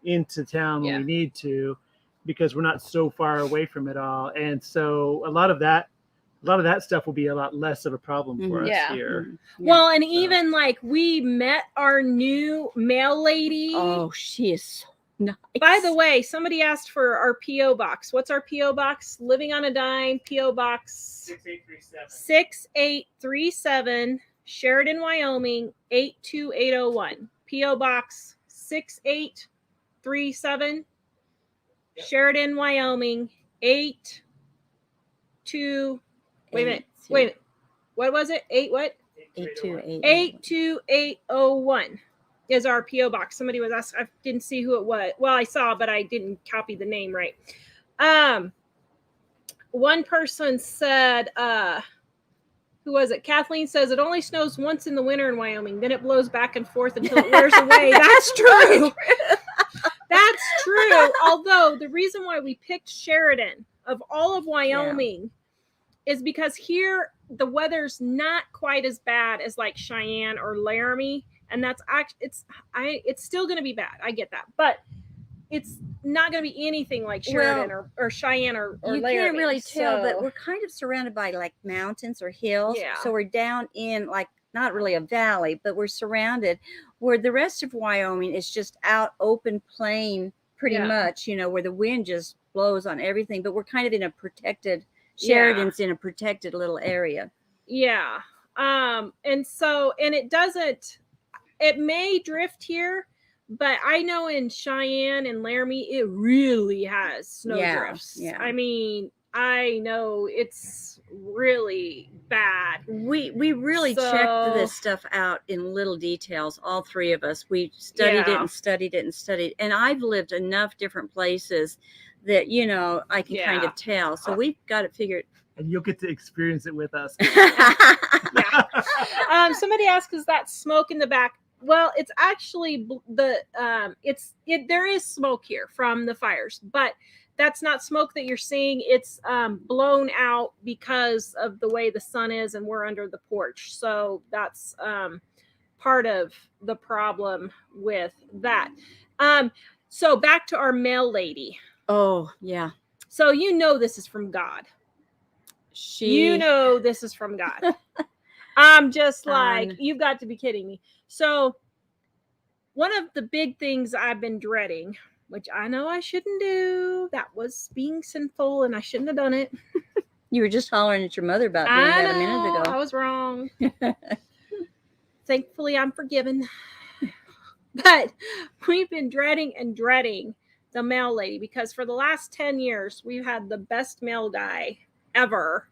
into town when Yeah. we need to, because we're not so far away from it all. And so a lot of that stuff will be a lot less of a problem for us Yeah. here. Mhm. Well, and even like we met our new mail lady. Oh, she is so nice. By the way, somebody asked for our P.O. box. What's our P.O. box? Living on a Dime, P.O. box 6837. 6837, Sheridan, Wyoming, 82801. P.O. box 6837, Yep. Sheridan, Wyoming, 82. Wait a minute. Wait a minute. What was it? 8 what? 82801 is our P.O. box. Somebody was asked. I didn't see who it was. Well, I saw, but I didn't copy the name right. One person said, who was it? Kathleen says it only snows once in the winter in Wyoming. Then it blows back and forth until it wears away. That's true. That's true. Although the reason why we picked Sheridan of all of Wyoming is because here the weather's not quite as bad as like Cheyenne or Laramie, and that's actually it's still going to be bad. I get that, but it's not going to be anything like Sheridan or Cheyenne or you Laramie. can't really tell, but So- we're kind of surrounded by like mountains or hills. Yeah. So we're down in like not really a valley, but we're surrounded. Where the rest of Wyoming is just out open plain, pretty Yeah. much. Where the wind just blows on everything. But we're kind of in a protected. Yeah. Sheridan's in a protected little area. Yeah. And it may drift here, but I know in Cheyenne and Laramie, it really has snow drifts. Yeah. I mean, I know it's really bad. We really checked So- this stuff out in little details, all three of us. We studied it Yeah. and studied it and studied. And I've lived enough different places that, I can kind Yeah. of tell. So we've got it figured. And you'll get to experience it with us. Somebody asked, is that smoke in the back? Well, it's actually there is smoke here from the fires, but that's not smoke that you're seeing. It's blown out because of the way the sun is, and we're under the porch. So that's part of the problem with that. So back to our mail lady. Oh, yeah. So this is from God. This is from God. I'm just like, you've got to be kidding me. So one of the big things I've been dreading, which I know I shouldn't do, that was being sinful and I shouldn't have done it. You were just hollering at your mother about doing that a minute I ago. was wrong. Thankfully, I'm forgiven. But we've been dreading the mail lady, because for the last 10 years, we've had the best mail guy ever.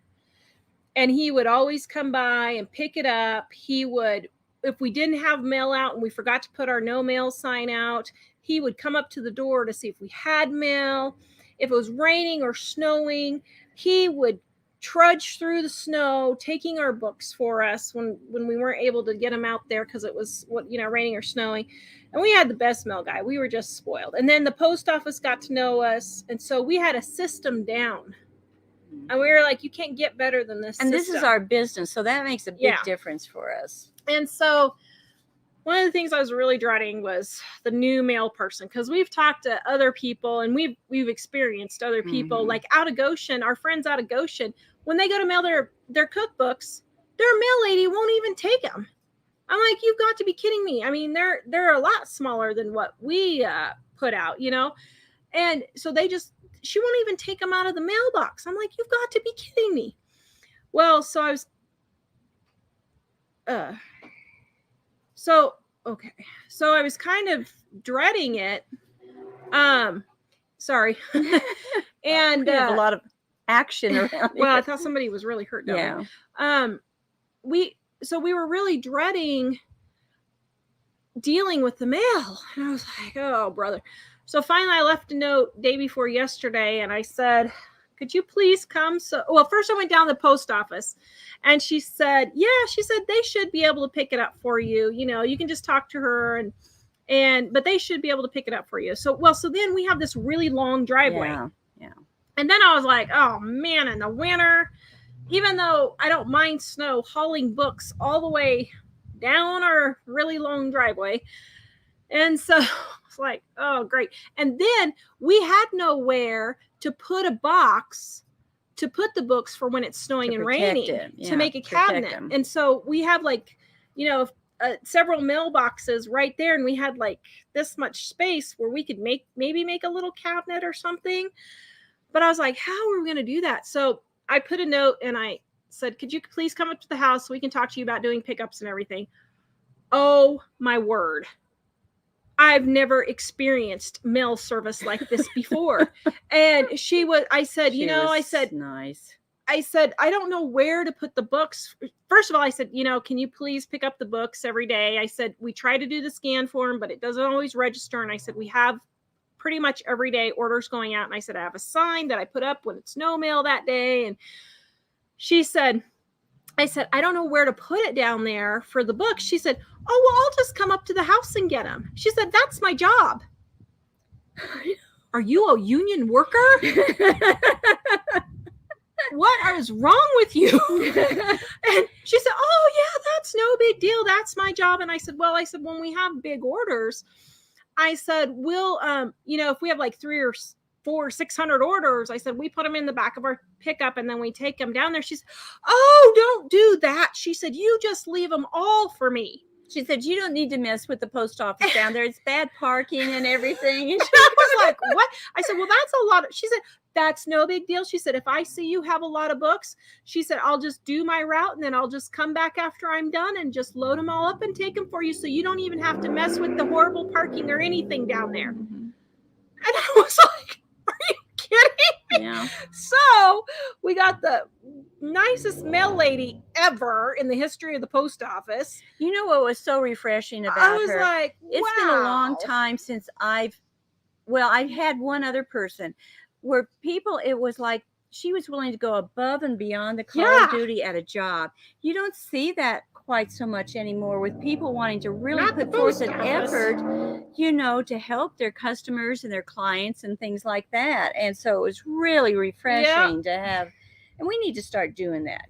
And he would always come by and pick it up. He would, if we didn't have mail out and we forgot to put our no mail sign out, he would come up to the door to see if we had mail. If it was raining or snowing, he would trudge through the snow, taking our books for us when we weren't able to get them out there because it was raining or snowing. And we had the best mail guy. We were just spoiled. And then the post office got to know us, and so we had a system down. And we were like, you can't get better than this. And this is our business, so that makes a big difference for us. And so one of the things I was really dreading was the new mail person, because we've talked to other people and we've experienced other people like out of Goshen, our friends out of Goshen, when they go to mail their cookbooks, their mail lady won't even take them. I'm like, you've got to be kidding me. I mean, they're a lot smaller than what we put out, and so she won't even take them out of the mailbox. I'm like, you've got to be kidding me. Well, so I was so I was kind of dreading it. Sorry. And we have a lot of action around well, I here. thought somebody was really hurt. Yeah. We were really dreading dealing with the mail. And I was like, oh, brother. So finally I left a note day before yesterday and I said, could you please come? So, well, first I went down to the post office and she said, yeah, she said they should be able to pick it up for you. You know, you can just talk to her but they should be able to pick it up for you. So then we have this really long driveway. Yeah. And then I was like, oh man, in the winter, even though I don't mind snow, hauling books all the way down our really long driveway. And so it's like, oh, great. And then we had nowhere to put a box to put the books for when it's snowing and raining to make a cabinet. And so we have like, several mailboxes right there. And we had like this much space where we could maybe make a little cabinet or something. But I was like, how are we going to do that? So I put a note and I said, could you please come up to the house so we can talk to you about doing pickups and everything? Oh my word. I've never experienced mail service like this before. And I said, nice. I said, I don't know where to put the books. First of all, I said, can you please pick up the books every day? I said, we try to do the scan form, but it doesn't always register. And I said, we have pretty much every day orders going out. And I said, I have a sign that I put up when it's no mail that day. And I said, I don't know where to put it down there for the books. She said, oh, well, I'll just come up to the house and get them. She said, that's my job. Are you a union worker? What is wrong with you? And she said, oh, yeah, that's no big deal. That's my job. And I said, when we have big orders, I said, we'll, if we have like 300 or 400, 600 orders, I said, we put them in the back of our pickup and then we take them down there. She said, oh, don't do that. She said, you just leave them all for me. She said, you don't need to mess with the post office down there. It's bad parking and everything. And I was like, what? I said, well, that's a lot. She said, that's no big deal. She said, if I see you have a lot of books, she said, I'll just do my route and then I'll just come back after I'm done and just load them all up and take them for you. So you don't even have to mess with the horrible parking or anything down there. Mm-hmm. And I was like, are you kidding? Yeah. So we got the nicest mail lady ever in the history of the post office. You know what was so refreshing about her? I was like, wow. It's been a long time since I've had one other person where it was like she was willing to go above and beyond the call of duty at a job. You don't see that quite so much anymore with people wanting to really put forth an effort, to help their customers and their clients and things like that. And so it was really refreshing to have, and we need to start doing that,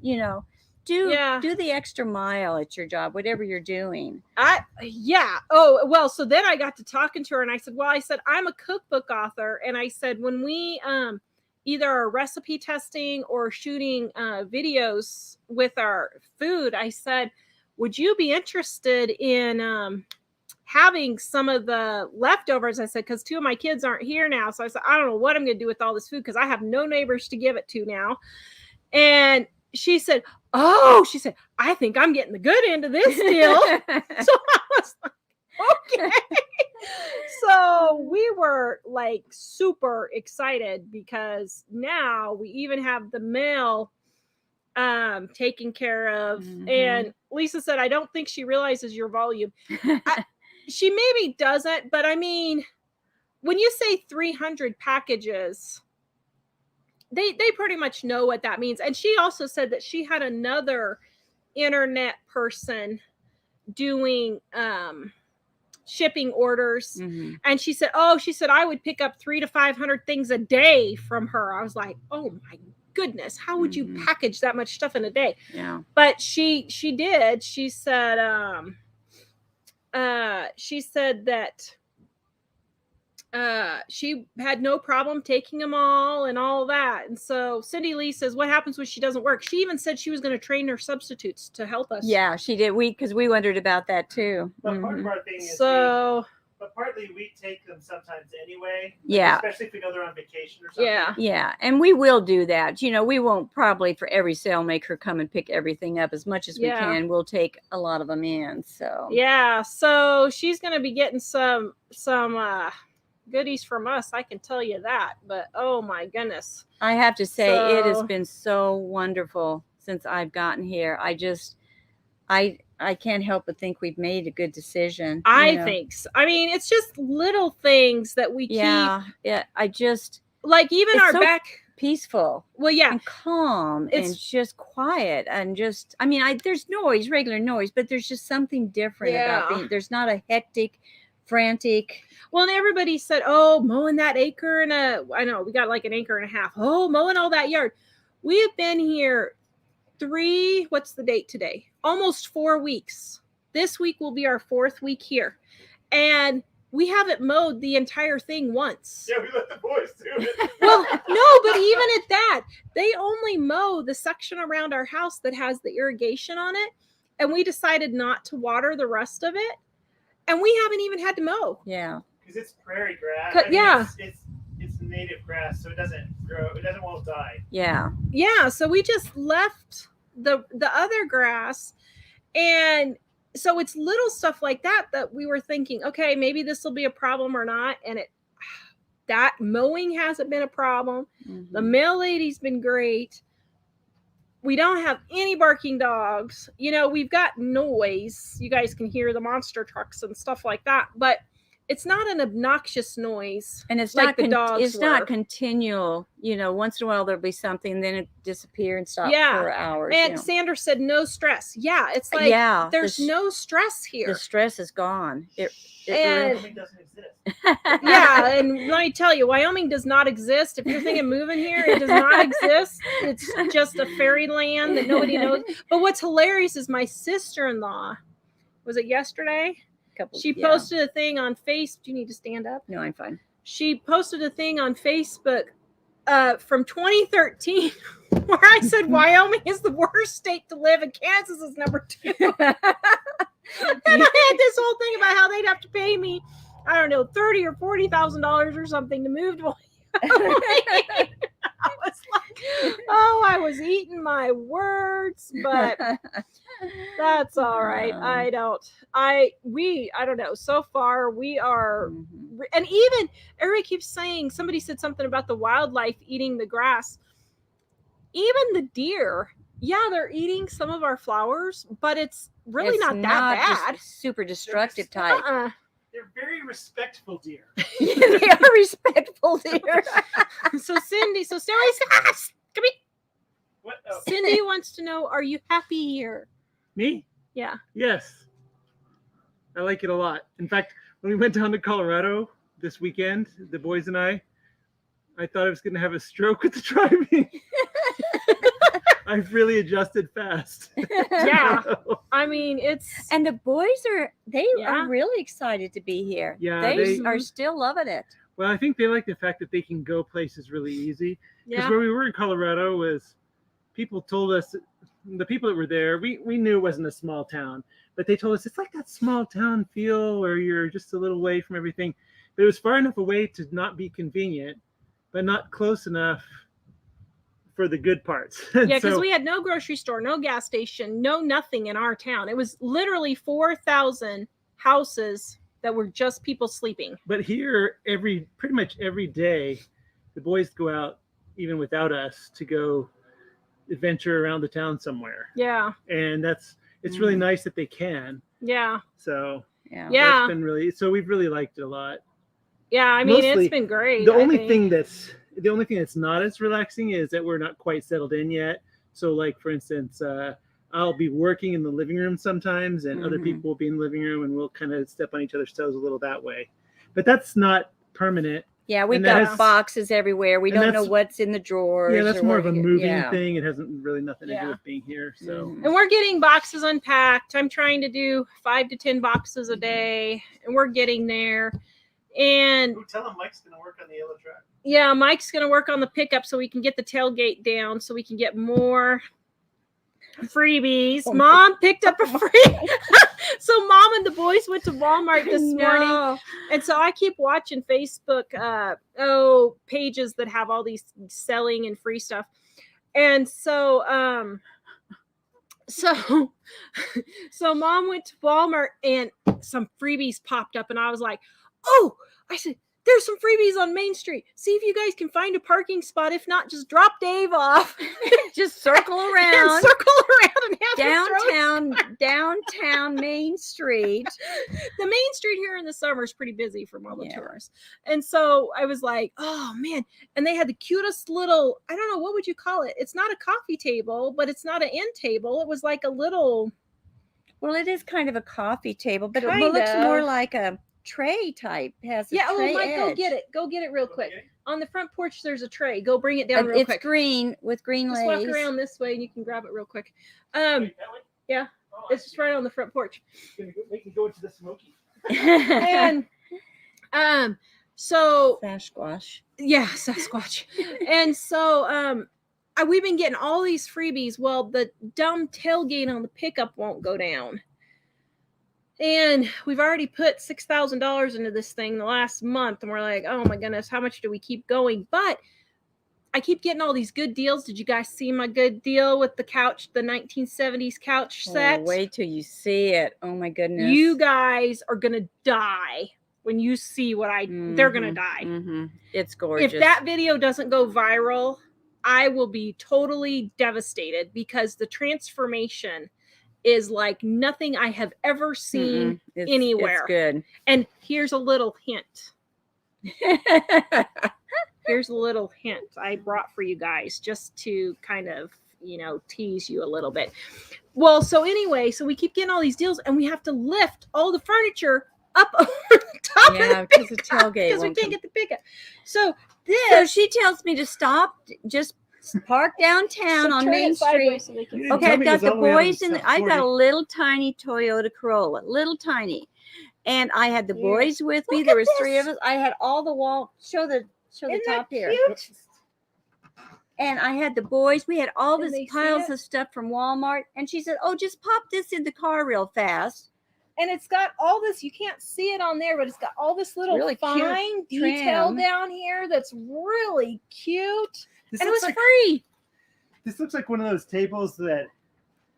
do the extra mile at your job, whatever you're doing. Oh, well, so then I got to talking to her and I said, I'm a cookbook author. And I said, when we, either are recipe testing or shooting videos with our food, I said, would you be interested in having some of the leftovers? I said, because 2 of my kids aren't here now. So I said, I don't know what I'm going to do with all this food because I have no neighbors to give it to now. And she said, I think I'm getting the good end of this deal. So I was like, okay. So we were like super excited because now we even have the mail taken care of. Mm-hmm. And Lisa said, I don't think she realizes your volume. She maybe doesn't, but I mean, when you say 300 packages, they pretty much know what that means. And she also said that she had another internet person doing shipping orders. Mm-hmm. And she said, I would pick up 300 to 500 things a day from her. I was like, oh my goodness, how would you package that much stuff in a day? Yeah. But she did. She said that she had no problem taking them all and all that. And so Cindy Lee says, what happens when she doesn't work? She even said she was going to train her substitutes to help us. Yeah, she did. Because we wondered about that too. But part of our thing is but partly we take them sometimes anyway. Yeah. Especially if we know they're on vacation or something. Yeah. Yeah. And we will do that. We won't probably for every sale make her come and pick everything up as much as we can. We'll take a lot of them in. So yeah. So she's going to be getting some goodies from us, I can tell you that. But oh my goodness, I have to say it has been so wonderful since I've gotten here. I can't help but think we've made a good decision. I think so. I mean, it's just little things that we yeah, I just keep, like even it's our so back. peaceful. Well, yeah, and calm and just quiet and just, I mean, there's noise, regular noise, but there's just something different about being, there's not a hectic, frantic. Well, and everybody said, oh, mowing that acre and I know we got like an acre and a half. Oh, mowing all that yard. We have been here what's the date today? Almost 4 weeks. This week will be our 4th week here. And we haven't mowed the entire thing once. Yeah, we let the boys do it. Well, no, but even at that, they only mow the section around our house that has the irrigation on it. And we decided not to water the rest of it. And we haven't even had to mow. Yeah. Because it's prairie grass. Yeah. It's native grass, so it doesn't grow. It doesn't won't die. Yeah. Yeah. So we just left the other grass. And so it's little stuff like that we were thinking, okay, maybe this will be a problem or not. And that mowing hasn't been a problem. Mm-hmm. The mail lady's been great. We don't have any barking dogs. You know, we've got noise. You guys can hear the monster trucks and stuff like that, but it's not an obnoxious noise. And it's like not the dogs it's not continual. You know, once in a while there'll be something, then it disappear and stop for hours. And Sandra said no stress. Yeah, it's like there's no stress here. The stress is gone. Wyoming doesn't exist. Yeah, and let me tell you, Wyoming does not exist. If you're thinking moving here, it does not exist. It's just a fairyland that nobody knows. But what's hilarious is my sister-in-law, was it yesterday? She posted a thing on Facebook. Do you need to stand up? No, I'm fine. She posted a thing on Facebook from 2013 where I said Wyoming is the worst state to live and Kansas is number 2. And I had this whole thing about how they'd have to pay me, I don't know, $30,000 or $40,000 or something to move to Wyoming. I was like, oh, I was eating my words, but that's all right. I don't know. So far we are, and even everybody keeps saying, somebody said something about the wildlife eating the grass. Even the deer, they're eating some of our flowers, but it's really not that bad. Just super destructive type. They're very respectful deer. They are respectful deer. So Cindy says, come here. What? Oh. Cindy wants to know, are you happy here? Me? Yeah. Yes. I like it a lot. In fact, when we went down to Colorado this weekend, the boys and I thought I was going to have a stroke with the driving. I've really adjusted fast. Yeah. I mean, and the boys are really excited to be here. Yeah. They are still loving it. Well, I think they like the fact that they can go places really easy. Because Yeah. where we were in Colorado was, people told us, the people that were there, we knew it wasn't a small town, but they told us it's like that small town feel where you're just a little away from everything. But it was far enough away to not be convenient, but not close enough for the good parts. Yeah, because we had no grocery store, no gas station, no nothing in our town. It was literally 4,000 houses that were just people sleeping. But here, pretty much every day, the boys go out, even without us, to go adventure around the town somewhere. Yeah. And it's really nice that they can. Yeah. So Yeah. That's been we've really liked it a lot. Yeah, I mean, Mostly, it's been great. The only thing that's not as relaxing is that we're not quite settled in yet. So like, for instance, I'll be working in the living room sometimes and other people will be in the living room and we'll kind of step on each other's toes a little that way. But that's not permanent. Yeah, we've got boxes everywhere. We don't know what's in the drawers. Yeah, that's more of a moving thing. It hasn't really nothing to do with being here. So, and we're getting boxes unpacked. I'm trying to do 5 to 10 boxes a day, and we're getting there. And tell him Mike's going to work on the yellow truck. Yeah, Mike's going to work on the pickup so we can get the tailgate down, so we can get more freebies. Mom picked up a free. So Mom and the boys went to Walmart this morning, and so I keep watching Facebook pages that have all these selling and free stuff, and so so Mom went to Walmart and some freebies popped up, and I was like, oh, I said, there's some freebies on Main Street. See if you guys can find a parking spot. If not, just drop Dave off. Just circle around. And circle around and have downtown street. The main street here in the summer is pretty busy from all the Yeah. tourists. And so I was like, oh man. And they had the cutest little, I don't know, what would you call it? It's not a coffee table, but it's not an end table. It was like a little. Well, it is kind of a coffee table, but it Kind looks more of. like a tray type. Has a Yeah, tray Mike, go edge. get it. Go get it real quick. On the front porch, there's a tray. Go bring it down And real it's quick. green with green Just lace. walk around this way and you can grab it real quick. Wait, that way? Yeah, Oh, I it's just see. right on the front porch. We can go into the smoky. And so Sasquatch. yeah, Sasquatch. And so we've been getting all these freebies. Well, the dumb tailgate on the pickup won't go down. And we've already put $6,000 into this thing the last month. And we're like, oh my goodness, how much do we keep going? But I keep getting all these good deals. Did you guys see my good deal with the couch, the 1970s couch set? Oh, wait till you see it. Oh my goodness. You guys are going to die when you see what they're going to die. Mm-hmm. It's gorgeous. If that video doesn't go viral, I will be totally devastated because the transformation is like nothing I have ever seen anywhere. It's good. And here's a little hint. Here's a little hint I brought for you guys just to kind of, tease you a little bit. Well, so anyway, so we keep getting all these deals and we have to lift all the furniture up over the top Yeah, of the because the pickup tailgate because we won't can't come. get the pickup. So So this she tells me to stop, just park downtown on Main Street. So they can You didn't Okay, tell I've me it got was the all the way out boys on in. I've got a 40. little tiny Toyota Corolla, little tiny, and I had the Yes. boys with me. Look There at was three of this. us. I had all the wall. Show the Isn't top that here. cute? And I had the boys. We had all Can this they see piles it? of stuff from Walmart. And she said, "Oh, just pop this in the car real fast." And it's got all this, you can't see it on there, but it's got all this little really cute fine detail trim. down here that's really cute. This And it looks was like free. this looks like one of those tables that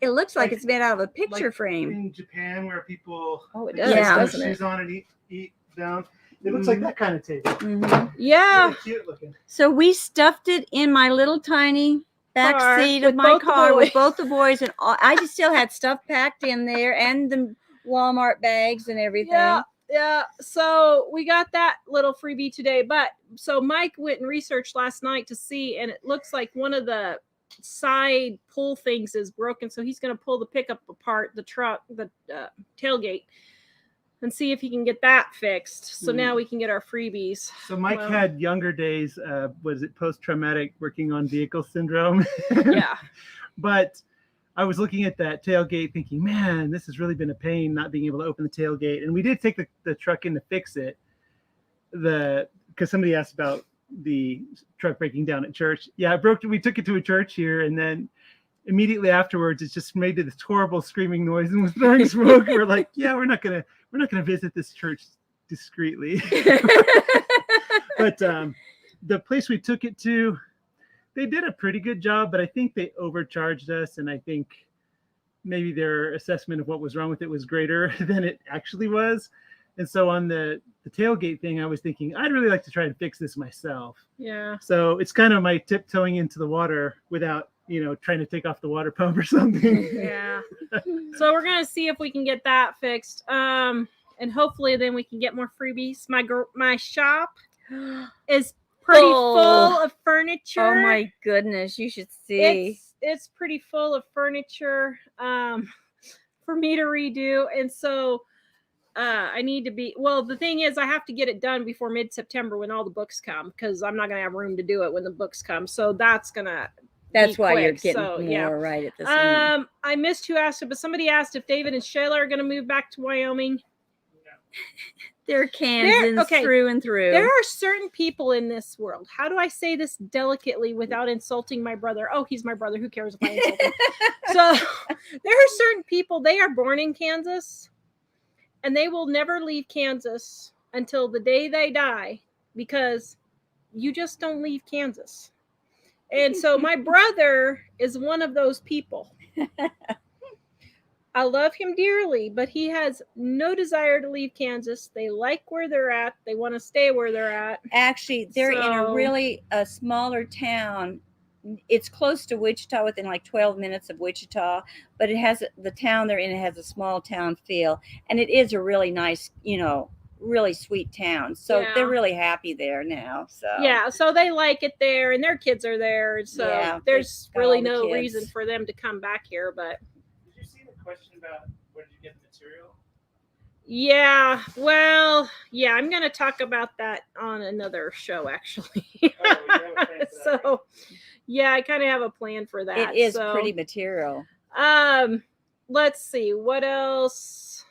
It looks like Like- it's made out of a picture like frame. in Japan where people Oh, it they does, put Yeah. doesn't it? shoes on and eat down. It looks like that kind of table. Mhm. Yeah. Really cute looking. So we stuffed it in my little tiny back Car seat with of my both the car with boys. both the boys, and I just still had stuff packed in there and the Walmart bags and everything. Yeah. So we got that little freebie today. But so Mike went and researched last night to see, and it looks like one of the side pull things is broken. So he's going to pull the pickup apart, the truck, the tailgate, and see if he can get that fixed. So now we can get our freebies. So Mike Well- had younger days, was it post-traumatic working on vehicle syndrome? Yeah. But I was looking at that tailgate thinking, man, this has really been a pain not being able to open the tailgate. And we did take the truck in to fix it. Because somebody asked about the truck breaking down at church. Yeah, it broke. We took it to a church here, and then immediately afterwards, it just made this horrible screaming noise and was throwing smoke. We're like, yeah, we're not gonna visit this church discreetly. But the place we took it to, they did a pretty good job, but I think they overcharged us, and I think maybe their assessment of what was wrong with it was greater than it actually was. And so on the tailgate thing, I was thinking, I'd really like to try and fix this myself. Yeah. So it's kind of my tiptoeing into the water without, trying to take off the water pump or something. Yeah. So we're gonna see if we can get that fixed. And hopefully then we can get more freebies. My shop is pretty Oh. full of furniture. Oh my goodness, you should see. It's pretty full of furniture for me to redo. And so I need to be, well, the thing is I have to get it done before mid-September when all the books come, because I'm not going to have room to do it when the books come. So that's why you're quick, getting so, more yeah. right at this moment. I missed who asked it, but somebody asked if David and Shayla are going to move back to Wyoming. They're Kansans okay. through and through. There are certain people in this world. How do I say this delicately without insulting my brother? Oh, he's my brother. Who cares if I insult him? So there are certain people, they are born in Kansas and they will never leave Kansas until the day they die, because you just don't leave Kansas. And so my brother is one of those people. I love him dearly, but he has no desire to leave Kansas. They like where they're at. They want to stay where they're at. Actually, they're in So- a smaller town it's close to Wichita, within like 12 minutes of Wichita, but it has the town they're in. It has a small town feel, and it is a really nice, really sweet town. So Yeah. they're really happy there now. So Yeah, so they like it there, and their kids are there. So Yeah, there's they've got really all the no kids. reason for them to come back here. But Did you see the question about where did you get the material? yeah, well, yeah, I'm going to talk about that on another show, actually. Oh, you have a plan for that, So, right? yeah, I kind of have a plan for that. it is so, pretty material. Let's see what else.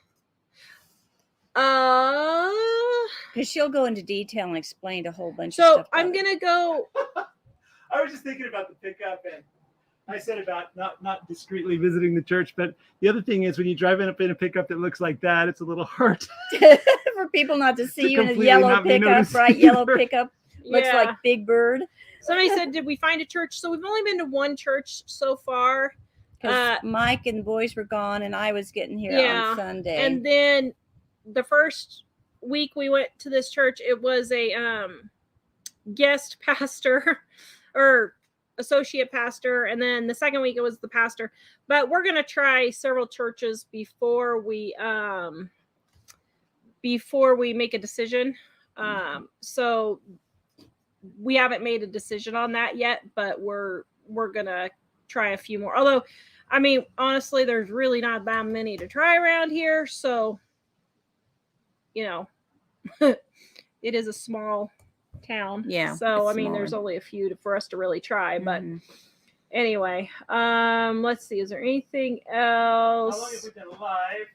Because she'll go into detail and explain a whole bunch of So stuff. I'm gonna go. I was just thinking about the pickup, and I said about not discreetly visiting the church, but the other thing is when you drive up in a pickup that looks like that, it's a little hard for people not to see To you in a completely yellow not be pickup, noticed bright yellow either. pickup. Looks Yeah. like Big Bird. Somebody said, "Did we find a church?" So we've only been to one church so far. Because Mike and the boys were gone, and I was getting here Yeah, on Sunday. And then the first week we went to this church, it was a guest pastor or associate pastor, and then the second week it was the pastor. But we're gonna try several churches before we make a decision. So we haven't made a decision on that yet, but we're gonna try a few more. Although, I mean, honestly, there's really not that many to try around here, so it is a small town. Yeah, So it's I mean, there's smaller. only a few for us to really try. But Mhm. anyway, let's see. Is there anything How long have else? we been alive?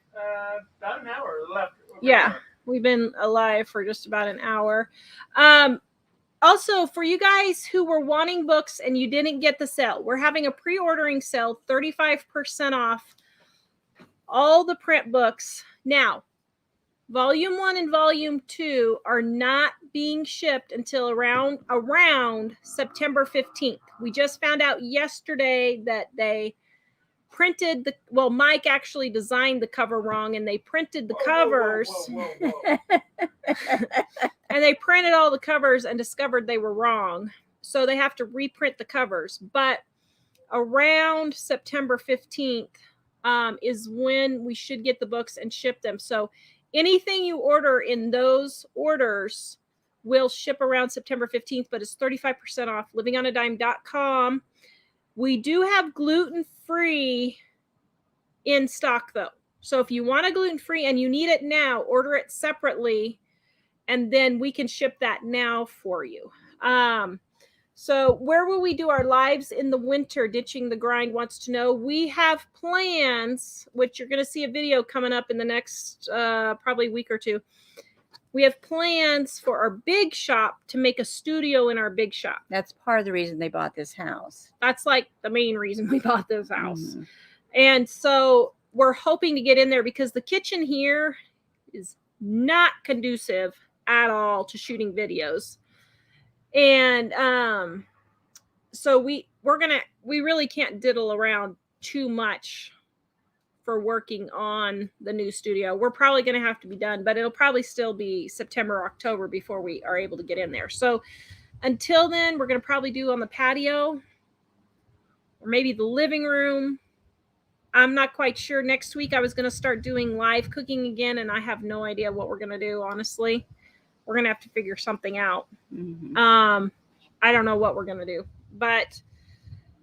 About an hour left. over an Yeah. hour. We've been alive for just about an hour. Also, for you guys who were wanting books and you didn't get the sale, we're having a pre-ordering sale, 35% off all the print books. Now, Volume 1 and Volume 2 are not being shipped until around September 15th. We just found out yesterday that they printed Mike actually designed the cover wrong, and they printed the covers. Whoa. And they printed all the covers and discovered they were wrong. So they have to reprint the covers. But around September 15th is when we should get the books and ship them. So anything you order in those orders will ship around September 15th, but it's 35% off. livingonadime.com. We do have gluten-free in stock, though. So if you want a gluten-free and you need it now, order it separately, and then we can ship that now for you. So where will we do our lives in the winter? Ditching the Grind wants to know. We have plans, which you're going to see a video coming up in the next probably week or two. We have plans for our big shop to make a studio in our big shop. That's part of the reason they bought this house. That's like the main reason we bought this house. Mhm. And so we're hoping to get in there because the kitchen here is not conducive at all to shooting videos. And so we really can't diddle around too much for working on the new studio. We're probably going to have to be done, but it'll probably still be September, October before we are able to get in there. So until then, we're going to probably do on the patio or maybe the living room. I'm not quite sure. Next week, I was going to start doing live cooking again, and I have no idea what we're going to do, honestly. We're going to have to figure something out. Mhm. I don't know what we're going to do. But,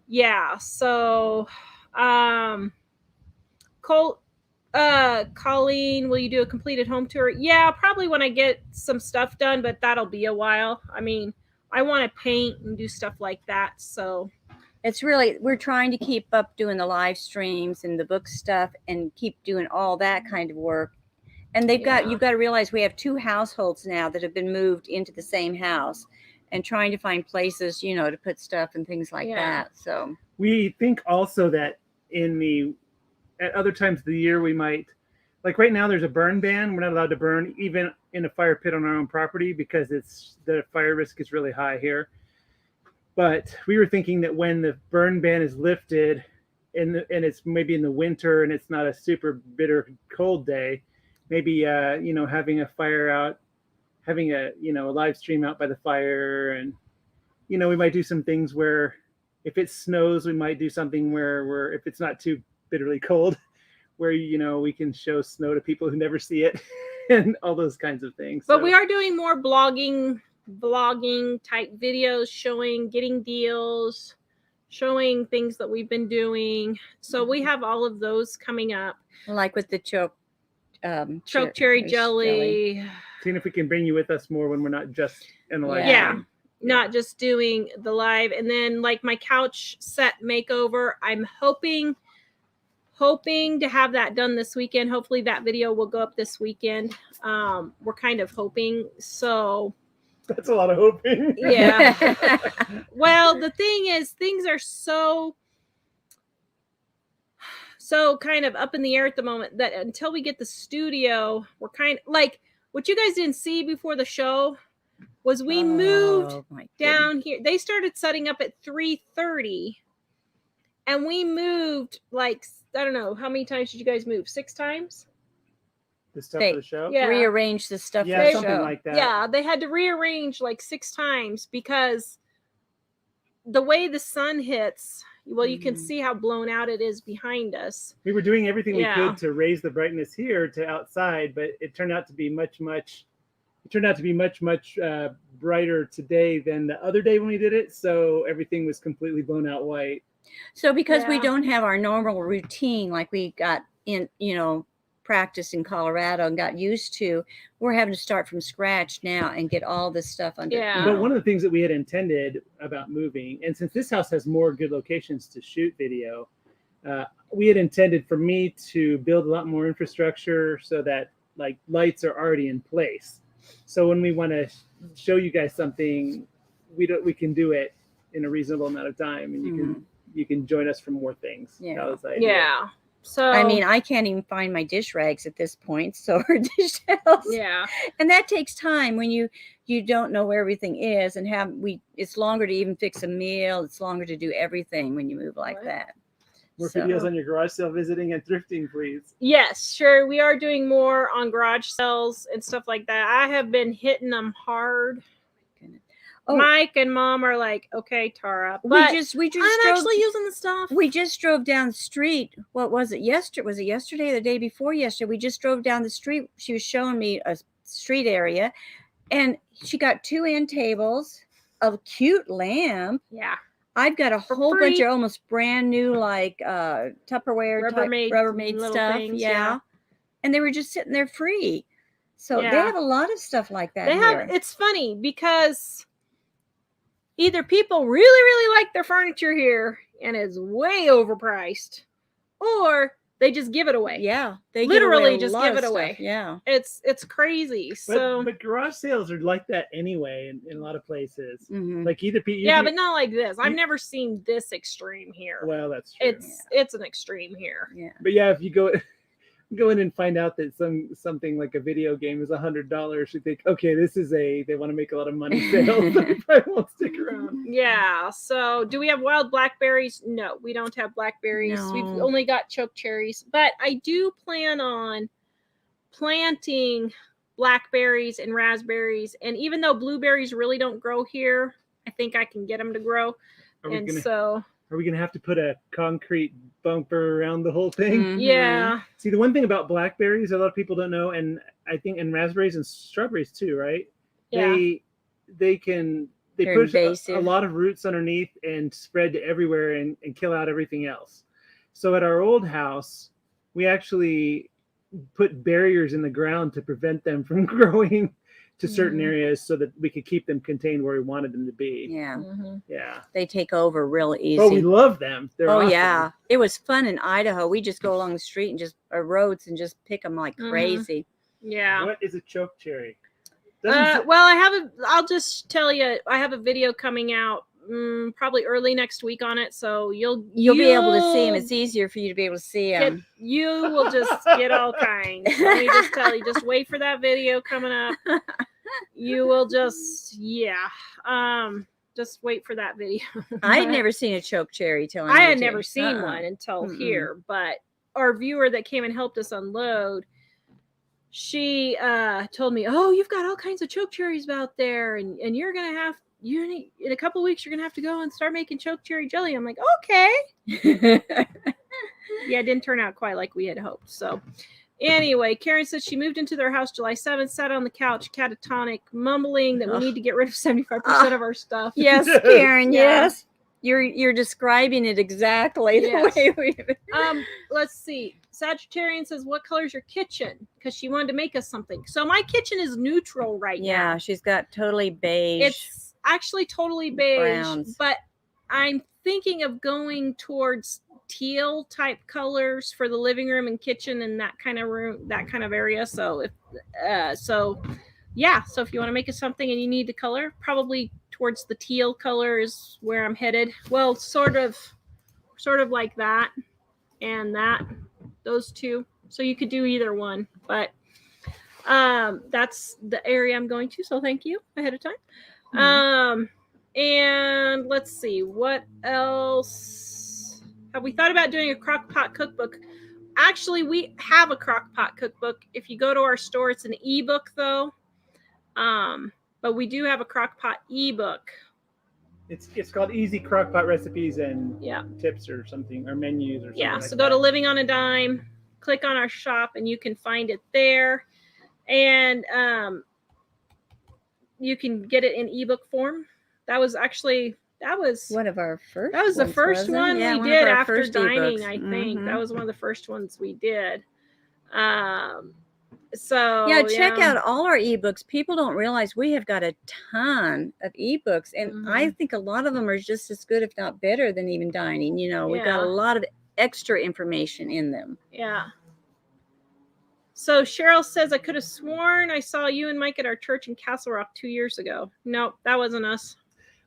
yeah. So, Colleen, will you do a completed home tour? Yeah, probably when I get some stuff done, but that'll be a while. I mean, I want to paint and do stuff like that. So We're trying to keep up doing the live streams and the book stuff and keep doing all that kind of work. And you've got to realize we have 2 households now that have been moved into the same house, and trying to find places, to put stuff and things like that. So We think also that at other times of the year, we might, like right now, there's a burn ban. We're not allowed to burn even in a fire pit on our own property because the fire risk is really high here. But we were thinking that when the burn ban is lifted and it's maybe in the winter and it's not a super bitter cold day, maybe, having a fire out, having a live stream out by the fire. And, we might do some things where if it snows, we might do something where if it's not too bitterly cold, where we can show snow to people who never see it, and all those kinds of things. But we are doing more vlogging type videos, showing getting deals, showing things that we've been doing. So we have all of those coming up. Like with the choke cherry jelly. Seeing if we can bring you with us more when we're not just in the live. Yeah. Not just doing the live. And then like my couch set makeover, I'm hoping to have that done this weekend. Hopefully that video will go up this weekend. We're kind of hoping. So that's a lot of hoping. Yeah. Well, the thing is, things are so kind of up in the air at the moment that until we get the studio, we're kind of like what you guys didn't see before the show was we moved down here. They started setting up at 3:30 and we moved like, I don't know, how many times did you guys move? 6 times? The stuff for the show? Yeah. Rearrange the stuff for the something show. like that. Yeah, they had to rearrange like 6 times because the way the sun hits, well, you can see how blown out it is behind us. We were doing everything we could to raise the brightness here to outside, but it turned out to be much brighter today than the other day when we did it. So everything was completely blown out white. So because we don't have our normal routine like we got in, practice in Colorado and got used to, we're having to start from scratch now and get all this stuff under. Yeah. But one of the things that we had intended about moving, and since this house has more good locations to shoot video, we had intended for me to build a lot more infrastructure so that like lights are already in place. So when we want to show you guys something, we can do it in a reasonable amount of time, and you can join us for more things. Yeah. That was the idea. Yeah. So I mean, I can't even find my dish rags at this point, so our dish towels. Yeah. And that takes time when you don't know where everything is, and it's longer to even fix a meal. It's longer to do everything when you move like that. More videos on your garage sale visiting and thrifting, please. Yes, sure. We are doing more on garage sales and stuff like that. I have been hitting them hard. Oh. Mike and Mom are like, okay, Tara. But we just I'm actually using the stuff. We just drove down the street. What was it? Yesterday? Was it yesterday or the day before yesterday? We just drove down the street. She was showing me a street area, and she got 2 end tables, a cute lamp. Yeah. I've got a whole bunch of almost brand new, like Tupperware Rubbermaid stuff. Things, yeah. And they were just sitting there free. So they have a lot of stuff like that. It's funny because either people really, really like their furniture here and it's way overpriced, or they just give it away. Yeah. They literally just give it away. Yeah. It's crazy. But garage sales are like that anyway in a lot of places. Mm-hmm. Like but not like this. I've never seen this extreme here. Well, that's true. It's an extreme here. Yeah. But yeah, if you go in and find out that something like a video game is $100, you think, okay, this is they want to make a lot of money sales. They probably won't stick around. Yeah. So do we have wild blackberries? No, we don't have blackberries. No. We've only got choke cherries, but I do plan on planting blackberries and raspberries. And even though blueberries really don't grow here, I think I can get them to grow. Are we going to have to put a concrete bumper around the whole thing? Mm-hmm. Yeah. See, the one thing about blackberries a lot of people don't know, and I think and raspberries and strawberries too, right? Yeah. They push a lot of roots underneath and spread to everywhere and kill out everything else. So at our old house, we actually put barriers in the ground to prevent them from growing to certain areas so that we could keep them contained where we wanted them to be. Yeah. Mm-hmm. Yeah. They take over real easy. Oh, we love them. They're awesome. Yeah. It was fun in Idaho. We just go along the street and just roads and just pick them like crazy. Yeah. What is a choke cherry? I'll just tell you, I have a video coming out probably early next week on it, so you'll be able to see them. It's easier for you to be able to see them. You will just get all kinds. Let me just tell you, just wait for that video coming up. You will just wait for that video. I had never seen a choke cherry till I had never seen one until here, but our viewer that came and helped us unload, she told me, "Oh, you've got all kinds of choke cherries out there, and you're gonna have in a couple of weeks, you're going to have to go and start making choke cherry jelly. I'm like, okay. Yeah, it didn't turn out quite like we had hoped. So anyway, Karen says she moved into their house July 7th, sat on the couch, catatonic, mumbling that we need to get rid of 75% of our stuff. Yes, Karen, Yeah. yes. You're describing it exactly the Yes. way we Let's see. Sagittarian says, what color is your kitchen? Because she wanted to make us something. So my kitchen is neutral right now. Yeah, she's got totally beige. It's actually totally beige, browns. but I'm thinking of going towards teal type colors for the living room and kitchen and that kind of room, that kind of area. So if so if you want to make it something and you need the color, probably towards the teal color is where I'm headed. Well, sort of like that and that, those two. So you could do either one, but that's the area I'm going to. So thank you ahead of time. Mm-hmm. And let's see, what else have we thought about doing? A Crock Pot Cookbook. Actually, we have a Crock Pot Cookbook. If you go to our store, it's an ebook though. But we do have a Crock Pot ebook. It's called Easy Crock Pot Recipes and Yeah. Tips or something, or menus or something. Yeah, like so go that. to Living on a Dime, click on our shop, and you can find it there. And you can get it in ebook form. That was one of our first. that was the ones, first wasn't it? one Yeah, we one did of our after first dining, ebooks. I think. Mhm. That was one of the first ones we did. So Yeah, check out all our ebooks. People don't realize we have got a ton of ebooks, and I think a lot of them are just as good, if not better, than even dining. You know, we've got a Yeah. lot of extra information in them. Yeah. So Cheryl says, I could have sworn I saw you and Mike at our church in Castle Rock 2 years ago. Nope, that wasn't us.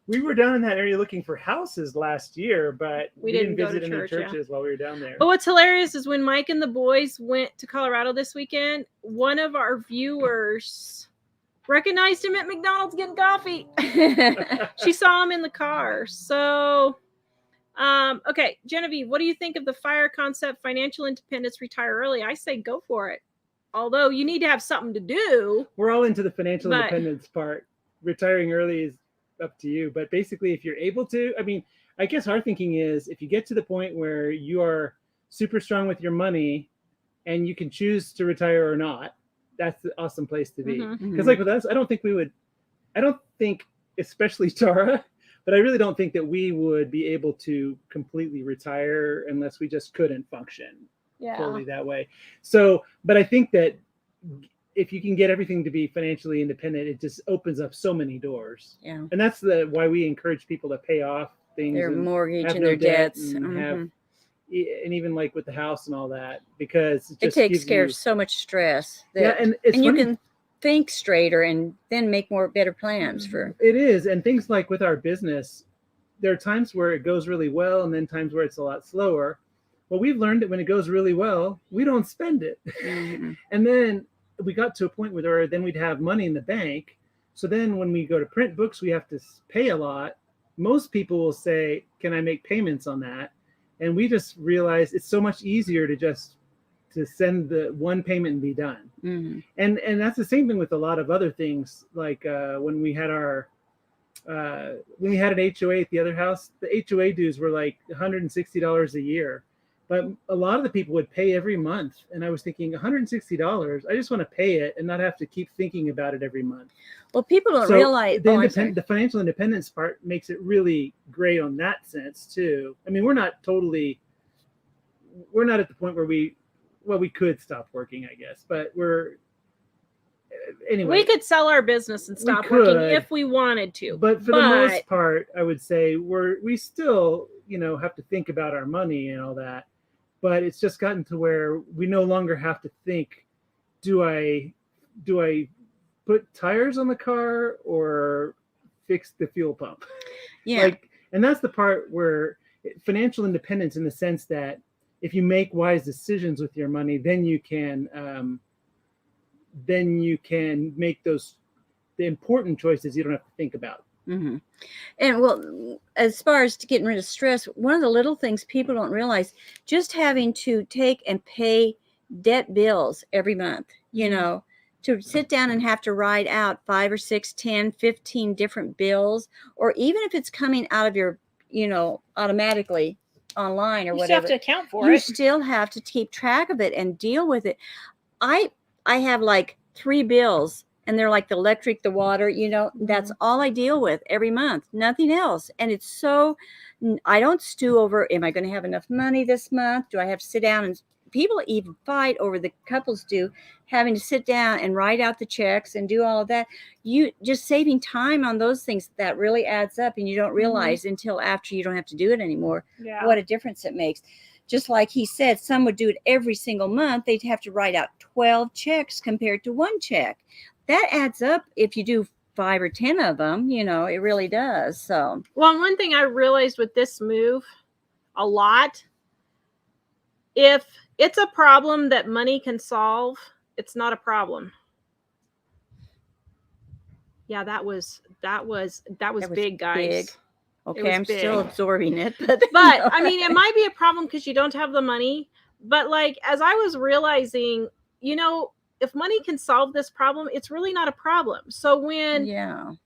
We were down in that area looking for houses last year, but We we didn't didn't go to visit any church, yeah. churches while we were down there. But what's hilarious is when Mike and the boys went to Colorado this weekend, one of our viewers recognized him at McDonald's getting coffee. She saw him in the car. So, okay, Genevieve, what do you think of the FIRE concept, financial independence, retire early? I say go for it. Although you need to have something to do. We're all into the financial But- independence part. Retiring early is up to you, but basically if you're able to, I mean, I guess our thinking is if you get to the point where you are super strong with your money and you can choose to retire or not, that's the awesome place to be. Mhm. Because like with us, I don't think, especially Tara, but I really don't think that we would be able to completely retire unless we just couldn't function fully that way. So, but I think that if you can get everything to be financially independent, it just opens up so many doors. Yeah, And that's why we encourage people to pay off things, their and mortgage have and no their debt debts. and Mhm. have, and even like with the house and all that, because It just takes gives care you, of so much stress. yeah, That, and it's and you funny. can think straighter and then make better plans for. It is, and things like with our business, there are times where it goes really well, and then times where it's a lot slower. Well, we've learned that when it goes really well, we don't spend it, Mhm. and then we got to a point where then we'd have money in the bank. So then when we go to print books, we have to pay a lot. Most people will say, can I make payments on that? And we just realized it's so much easier to send the one payment and be done. Mhm. And that's the same thing with a lot of other things. Like when we had an HOA at the other house, the HOA dues were like $160 a year. But a lot of the people would pay every month. And I was thinking, $160, I just want to pay it and not have to keep thinking about it every month. Well, people don't So realize. the financial independence part makes it really great on that sense too. I mean, we're not at the point where we could stop working, I guess, but anyway. We could sell our business and stop working if we wanted to. But for the most part, I would say we still, have to think about our money and all that. But it's just gotten to where we no longer have to think, do I put tires on the car or fix the fuel pump? Yeah. And that's the part where financial independence, in the sense that if you make wise decisions with your money, then you can make the important choices you don't have to think about. Mm-hmm. And well, as far as getting rid of stress, one of the little things people don't realize, just having to take and pay debt bills every month, to sit down and have to write out 5 or 6, 10, 15 different bills, or even if it's coming out of your, automatically online or You still have whatever, to account for you it. still have to keep track of it and deal with it. I have like 3 bills, and they're like the electric, the water, that's all I deal with every month, nothing else. And it's so, I don't stew over, am I going to have enough money this month? Do I have to sit down? And people even fight over, the couples do, having to sit down and write out the checks and do all of that. You just saving time on those things, that really adds up, and you don't realize until after you don't have to do it anymore what a difference it makes. Just like he said, some would do it every single month. They'd have to write out 12 checks compared to 1 check. That adds up if you do 5 or 10 of them, it really does. So, well, one thing I realized with this move a lot, if it's a problem that money can solve, it's not a problem. Yeah, that was big, guys. Big. Okay, I'm big. still absorbing it. But I mean, it might be a problem because you don't have the money. But like, as I was realizing, if money can solve this problem, it's really not a problem. So when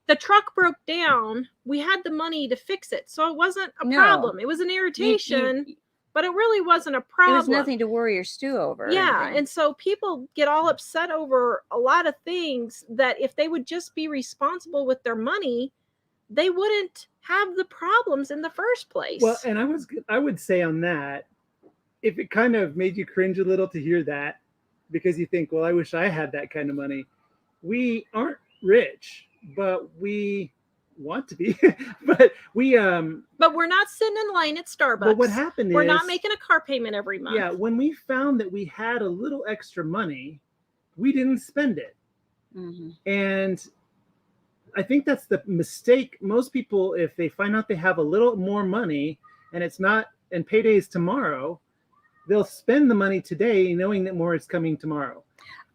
the truck broke down, we had the money to fix it. So it wasn't a problem. It was an irritation, but it really wasn't a problem. It was nothing to worry or stew over. Yeah. And so people get all upset over a lot of things that if they would just be responsible with their money, they wouldn't have the problems in the first place. Well, and I would say on that, if it kind of made you cringe a little to hear that, because you think, well, I wish I had that kind of money. We aren't rich, but we want to be. But we're not sitting in line at Starbucks. But what happened we're not making a car payment every month. Yeah, when we found that we had a little extra money, we didn't spend it. And I think that's the mistake. Most people, if they find out they have a little more money and payday is tomorrow, they'll spend the money today knowing that more is coming tomorrow.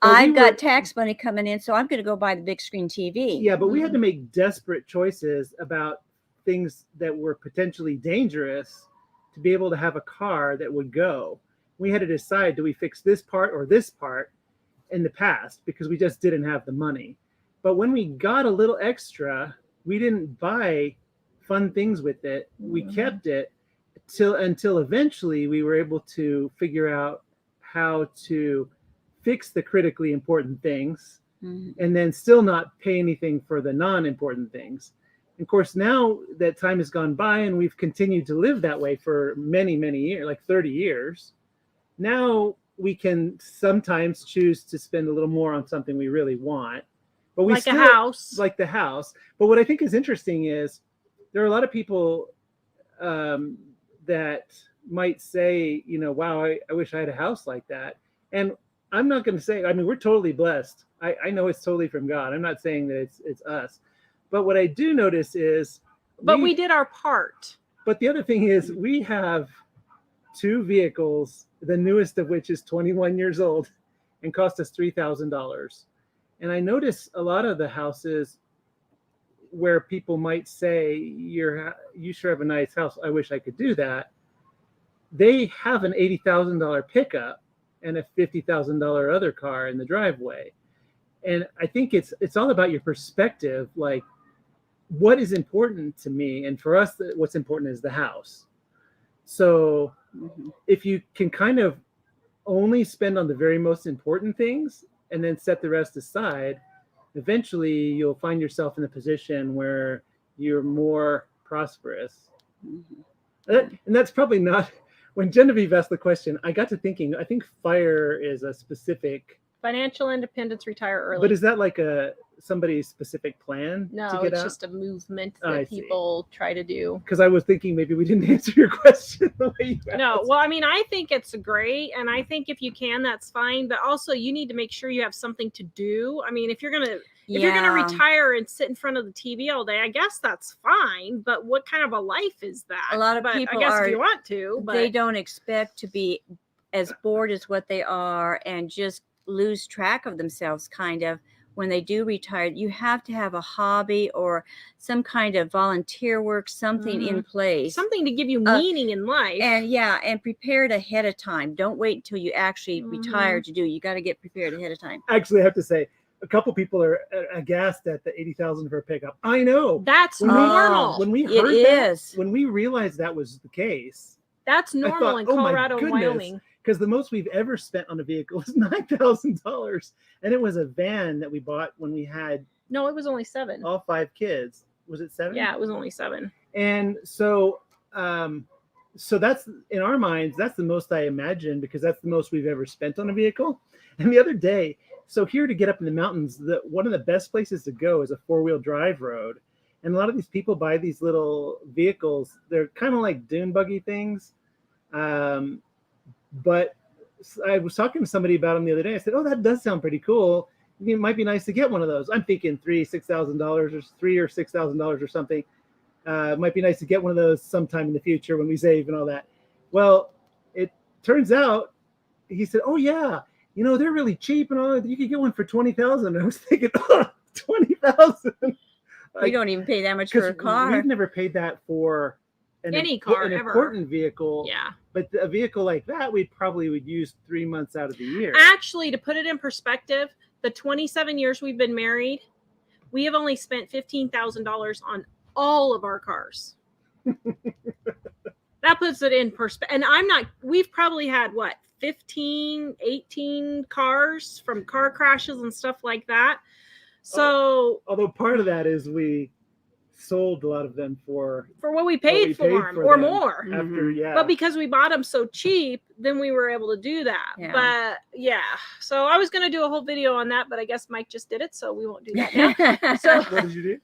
I've got tax money coming in, so I'm going to go buy the big screen TV. Yeah, but we had to make desperate choices about things that were potentially dangerous to be able to have a car that would go. We had to decide, do we fix this part or this part in the past, because we just didn't have the money. But when we got a little extra, we didn't buy fun things with it. We kept it until eventually we were able to figure out how to fix the critically important things and then still not pay anything for the non-important things. And of course, now that time has gone by and we've continued to live that way for many, many years, like 30 years, now we can sometimes choose to spend a little more on something we really want. But we like the house. But what I think is interesting is there are a lot of people that might say, wow, I wish I had a house like that. And I'm not going to say, we're totally blessed. I know it's totally from God. I'm not saying that it's us. But what I do notice is... But we did our part. But the other thing is we have 2 vehicles, the newest of which is 21 years old and cost us $3,000. And I notice a lot of the houses where people might say, you sure have a nice house, I wish I could do that. They have an $80,000 pickup and a $50,000 other car in the driveway. And I think it's all about your perspective, like what is important to me. And for us, what's important is the house. So if you can kind of only spend on the very most important things and then set the rest aside, eventually you'll find yourself in a position where you're more prosperous. And that's probably not, when Genevieve asked the question, I got to thinking, I think FIRE is a specific... Financial independence, retire early. But is that like somebody's specific plan? No, it's just a movement that people try to do. Because I was thinking maybe we didn't answer your question the way you asked. No, well, I think it's great, and I think if you can, that's fine. But also, you need to make sure you have something to do. If you're gonna retire and sit in front of the TV all day, I guess that's fine. But what kind of a life is that? A lot of people, I guess if you want to, but they don't expect to be as bored as what they are, and just lose track of themselves kind of when they do retire. You have to have a hobby or some kind of volunteer work, something in place, something to give you meaning in life. And prepared ahead of time. Don't wait until you actually retire to do. You got to get prepared ahead of time. Actually, I have to say, a couple people are aghast at the 80,000 for a pickup. I know. That's When we- normal. When we It heard that, is. when we realized that was the case, That's normal thought, in oh my Colorado and goodness. Wyoming. because the most we've ever spent on a vehicle was $9,000, and it was a van that we bought when we had No, it was only 7. all 5 kids. Was it 7? Yeah, it was only 7. And so, so that's in our minds, that's the most I imagine, because that's the most we've ever spent on a vehicle. And the other day, so here to get up in the mountains, one of the best places to go is a 4-wheel drive road. And a lot of these people buy these little vehicles. They're kind of like dune buggy things. But I was talking to somebody about them the other day. I said, oh, that does sound pretty cool. It might be nice to get one of those. I'm thinking $6,000 or $3,000 or $6,000 or something. It might be nice to get one of those sometime in the future when we save and all that. Well, it turns out, he said, oh yeah, you know, they're really cheap and all that. You could get one for $20,000. I was thinking, oh, $20,000. We don't even pay that much for a car. We've never paid that for Any car an ever. important vehicle. Yeah. But a vehicle like that, we probably would use 3 months out of the year. Actually, to put it in perspective, the 27 years we've been married, we have only spent $15,000 on all of our cars. That puts it in perspective. And we've probably had 15, 18 cars from car crashes and stuff like that. So, although part of that is we sold a lot of them for what we paid for them or more. After, yeah. But because we bought them so cheap, then we were able to do that. Yeah. But yeah, so I was going to do a whole video on that, but I guess Mike just did it, so we won't do that now. So, what did you do?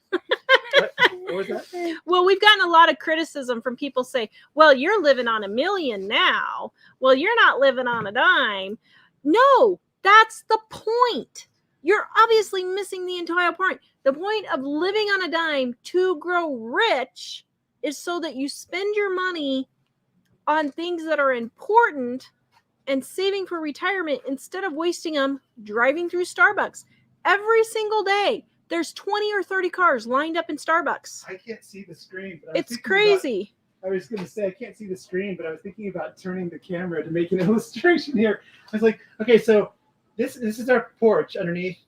What was that? well, we've gotten a lot of criticism from people say, well, you're living on $1 million now. Well, you're not living on a dime. No, that's the point. You're obviously missing the entire point. The point of living on a dime to grow rich is so that you spend your money on things that are important and saving for retirement instead of wasting them driving through Starbucks. Every single day, there's 20 or 30 cars lined up in Starbucks. I can't see the screen. But It's crazy. I was going to say, I can't see the screen, but I was thinking about turning the camera to make an illustration here. I was like, okay, so this is our porch underneath.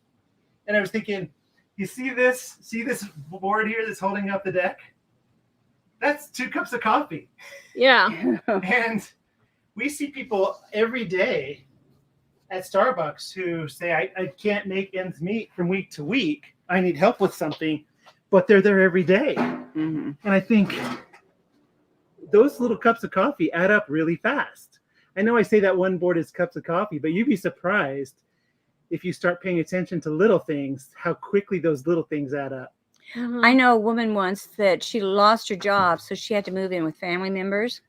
And I was thinking, you see this board here that's holding up the deck? That's 2 cups of coffee. Yeah. And we see people every day at Starbucks who say, I can't make ends meet from week to week. I need help with something, but they're there every day. Mm-hmm. And I think those little cups of coffee add up really fast. I know I say that one board is cups of coffee, but you'd be surprised if you start paying attention to little things, how quickly those little things add up. I know a woman once that she lost her job, so she had to move in with family members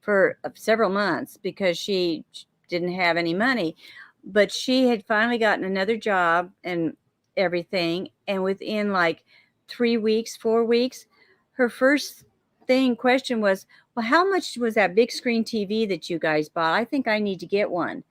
for several months because she didn't have any money. But she had finally gotten another job and everything, and within 3 weeks, 4 weeks, her first question was, well, how much was that big screen TV that you guys bought? I think I need to get one.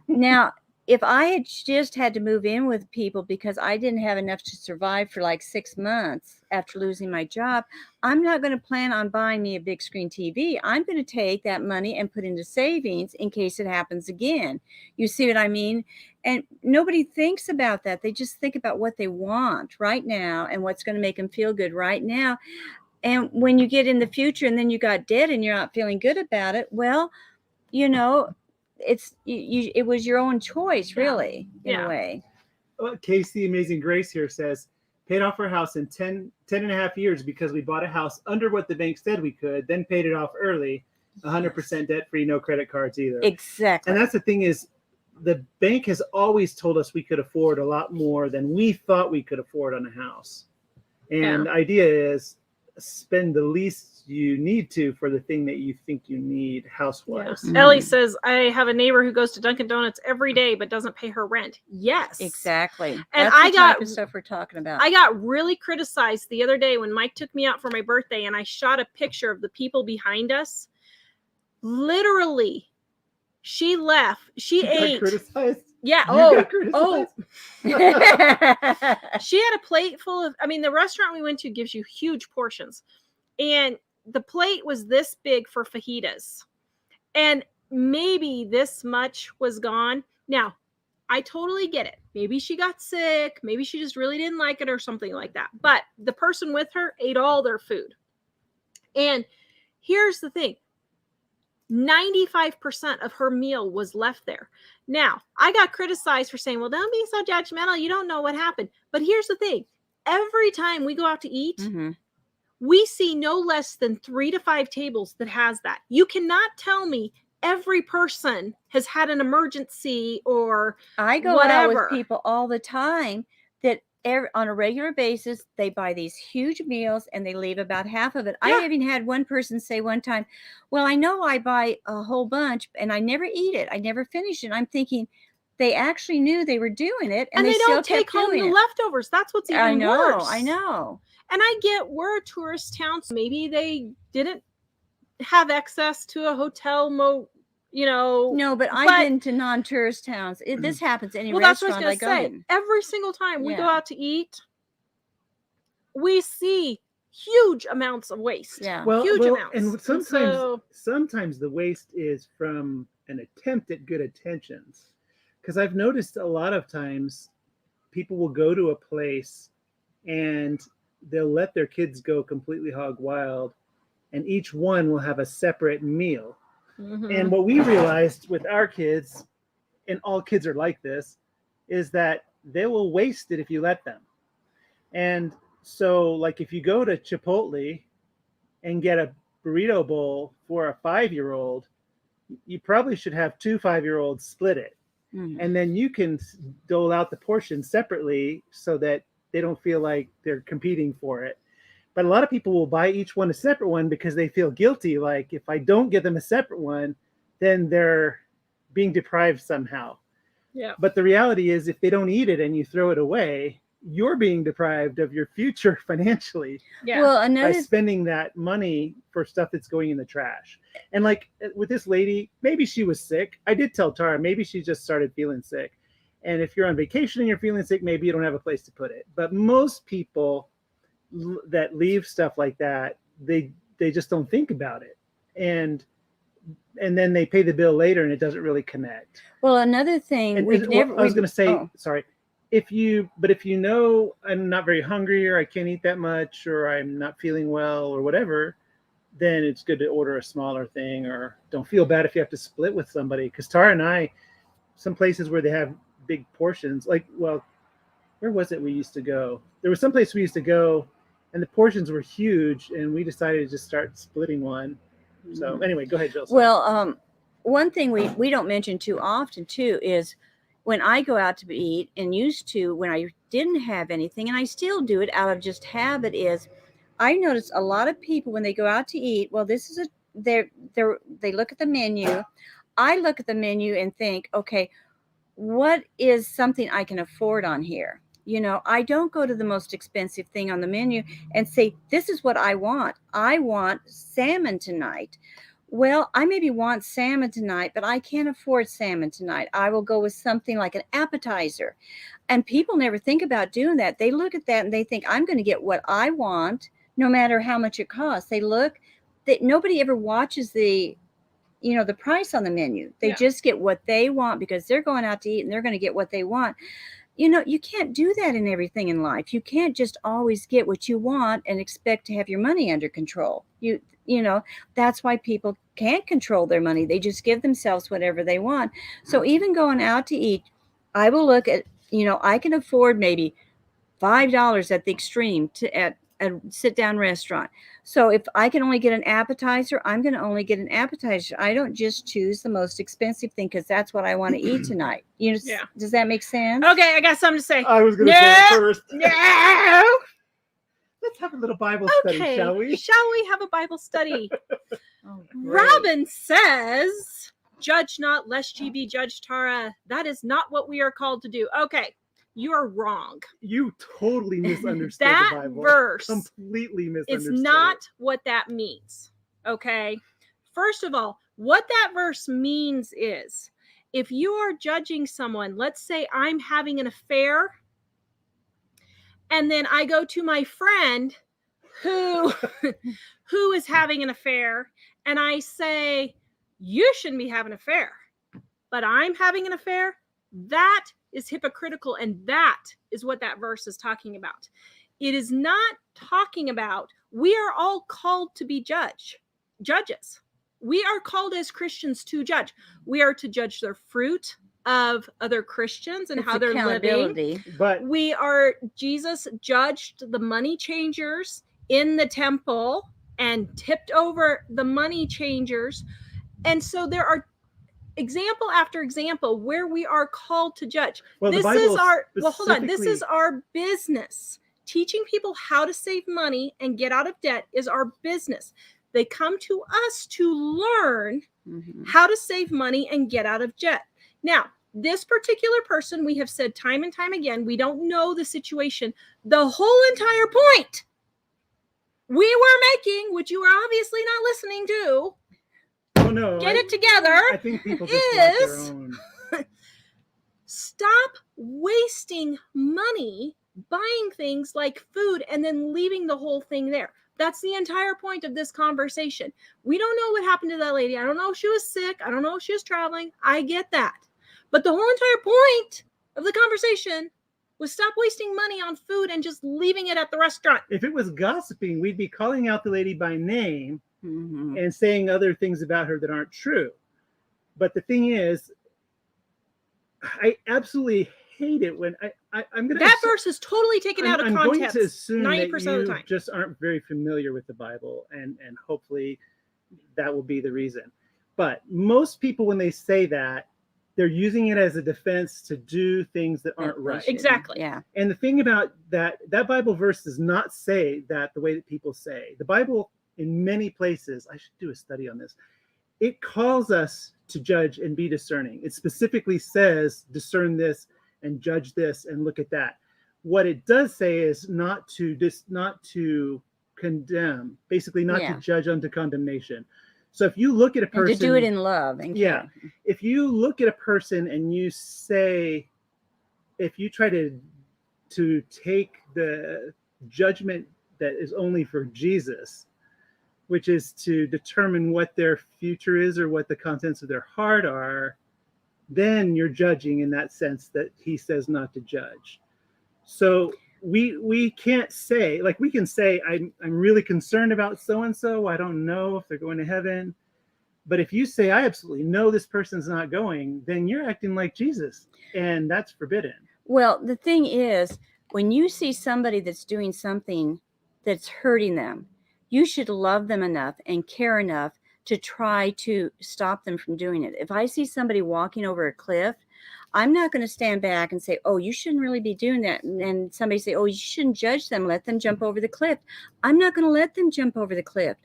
Now, if I had just had to move in with people because I didn't have enough to survive for 6 months after losing my job, I'm not going to plan on buying me a big screen TV. I'm going to take that money and put into savings in case it happens again. You see what I mean? And nobody thinks about that. They just think about what they want right now and what's going to make them feel good right now. And when you get in the future and then you got debt and you're not feeling good about it, well, it was your own choice, really, in a way. Casey Amazing Grace here says, paid off our house in 10 and a half years because we bought a house under what the bank said we could, then paid it off early, 100% debt free, no credit cards either. Exactly. And that's the thing is, the bank has always told us we could afford a lot more than we thought we could afford on a house. And the idea is spend the least you need to for the thing that you think you need house-wise. Yeah. Ellie says, I have a neighbor who goes to Dunkin' Donuts every day but doesn't pay her rent. Yes. Exactly. And That's the type of stuff we're talking about. I got really criticized the other day when Mike took me out for my birthday and I shot a picture of the people behind us. Literally, she left. She ate. Criticized? Yeah. She had a plate full of, the restaurant we went to gives you huge portions. And the plate was this big for fajitas. And maybe this much was gone. Now, I totally get it. Maybe she got sick. Maybe she just really didn't like it or something like that. But the person with her ate all their food. And here's the thing. 95% of her meal was left there. Now, I got criticized for saying, well, don't be so judgmental. You don't know what happened. But here's the thing. Every time we go out to eat, we see no less than 3 to 5 tables that has that. You cannot tell me every person has had an emergency or I go whatever. out with people all the time that on a regular basis, they buy these huge meals and they leave about half of it. Yeah. I even had one person say one time, well, I know I buy a whole bunch and I never eat it. I never finish it. I'm thinking they actually knew they were doing it. And they still don't take kept home doing the it. leftovers. That's what's even worse. I know. And I get we're a tourist town, so maybe they didn't have access to a hotel, No, but I've been to non-tourist towns. This happens any restaurant I go in. Every single time we go Yeah. out to eat, we see huge amounts of waste. Yeah. Huge amounts. And sometimes the waste is from an attempt at good intentions. Because I've noticed a lot of times people will go to a place and they'll let their kids go completely hog wild, and each one will have a separate meal. And what we realized with our kids, and all kids are like this, is that they will waste it if you let them. And so, like, if you go to Chipotle and get a burrito bowl for a 5-year-old, you probably should have 2 5-year-olds split it. And then you can dole out the portions separately so that they don't feel like they're competing for it. But a lot of people will buy each one a separate one because they feel guilty. Like, if I don't get them a separate one, then they're being deprived somehow. Yeah. But the reality is, if they don't eat it and you throw it away, you're being deprived of your future financially. Yeah. Well, by spending that money for stuff that's going in the trash. And like with this lady, maybe she was sick. I did tell Tara, maybe she just started feeling sick. And if you're on vacation and you're feeling sick, maybe you don't have a place to put it. But most people that leave stuff like that, they just don't think about it. And then they pay the bill later and it doesn't really connect. Well, another thing I was going to say, sorry, if you know I'm not very hungry, or I can't eat that much, or I'm not feeling well, or whatever, then it's good to order a smaller thing, or don't feel bad if you have to split with somebody. Because Tara and I, some places where they have big portions, like, well, where was it we used to go? There was some place we used to go and the portions were huge, and we decided to just start splitting one. So anyway, go ahead, Jill. Well, one thing we don't mention too often too is when I go out to eat, and used to when I didn't have anything, and I still do it out of just habit, is I notice a lot of people when they go out to eat, well, this is they look at the menu. I look at the menu and think, okay, what is something I can afford on here? You know, I don't go to the most expensive thing on the menu and say, this is what I want. I want salmon tonight. Well, I maybe want salmon tonight, but I can't afford salmon tonight. I will go with something like an appetizer. And people never think about doing that. They look at that and they think, I'm going to get what I want, no matter how much it costs. They look that nobody ever watches the price on the menu. They just get what they want because they're going out to eat and they're going to get what they want. You know, you can't do that in everything in life. You can't just always get what you want and expect to have your money under control. You know, that's why people can't control their money. They just give themselves whatever they want. So even going out to eat, I will look at, I can afford maybe $5 at the extreme at a sit-down restaurant. So if I can only get an appetizer, I'm going to only get an appetizer. I don't just choose the most expensive thing because that's what I want to eat tonight. Does that make sense? Okay, I got something to say. I was going to say it first. No. Let's have a little Bible study, shall we? Shall we have a Bible study? Oh, Robin says, "Judge not, lest ye be judged." Tara, that is not what we are called to do. Okay. You are wrong. You totally misunderstood that the Bible. Verse completely misunderstood. It's not what that means. Okay. First of all, what that verse means is if you are judging someone, let's say I'm having an affair, and then I go to my friend who is having an affair, and I say, you shouldn't be having an affair, but I'm having an affair. That is hypocritical, and that is what that verse is talking about. It is not talking about, we are all called to be judges. We are called as Christians to judge. We are to judge their fruit of other Christians and It's how they're living. accountability. But Jesus judged the money changers in the temple and tipped over the money changers. And so there are example after example where we are called to judge. Well, the This Bible is our, well, hold on. This specifically- is our business. Teaching people how to save money and get out of debt is our business. They come to us to learn how to save money and get out of debt. Now, this particular person, we have said time and time again, we don't know the situation. The whole entire point we were making, which you are obviously not listening to, oh no, get it together, I think people just want their own. stop wasting money buying things like food and then leaving the whole thing there. That's the entire point of this conversation. We don't know what happened to that lady. I don't know if she was sick. I don't know if she was traveling. I get that. But the whole entire point of the conversation was stop wasting money on food and just leaving it at the restaurant. If it was gossiping, we'd be calling out the lady by name Mm-hmm. and saying other things about her that aren't true. But the thing is, I absolutely hate it when I'm going to. That verse is totally taken out of I'm context. going to assume 90% that of you the time. just aren't very familiar with the Bible, and hopefully that will be the reason. But most people, when they say that, they're using it as a defense to do things that aren't right. Exactly. Yeah. And the thing about that Bible verse does not say that the way that people say. The Bible, in many places, I should do a study on this, it calls us to judge and be discerning. It specifically says, discern this and judge this and look at that. What it does say is not to condemn, basically not to judge unto condemnation. So if you look at a person, And to do it in love. And care. If you look at a person and you say, if you try to take the judgment that is only for Jesus, which is to determine what their future is or what the contents of their heart are, then you're judging in that sense that he says not to judge. So we can't say, like, we can say, I'm really concerned about so-and-so. I don't know if they're going to heaven. But if you say, I absolutely know this person's not going, then you're acting like Jesus, and that's forbidden. Well, the thing is, when you see somebody that's doing something that's hurting them, you should love them enough and care enough to try to stop them from doing it. If I see somebody walking over a cliff, I'm not going to stand back and say, oh, you shouldn't really be doing that. And somebody say, oh, you shouldn't judge them. Let them jump over the cliff. I'm not going to let them jump over the cliff.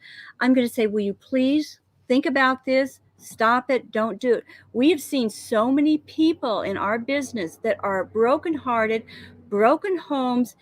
I'm going to say, will you please think about this? Stop it. Don't do it. We have seen so many people in our business that are brokenhearted, broken homes,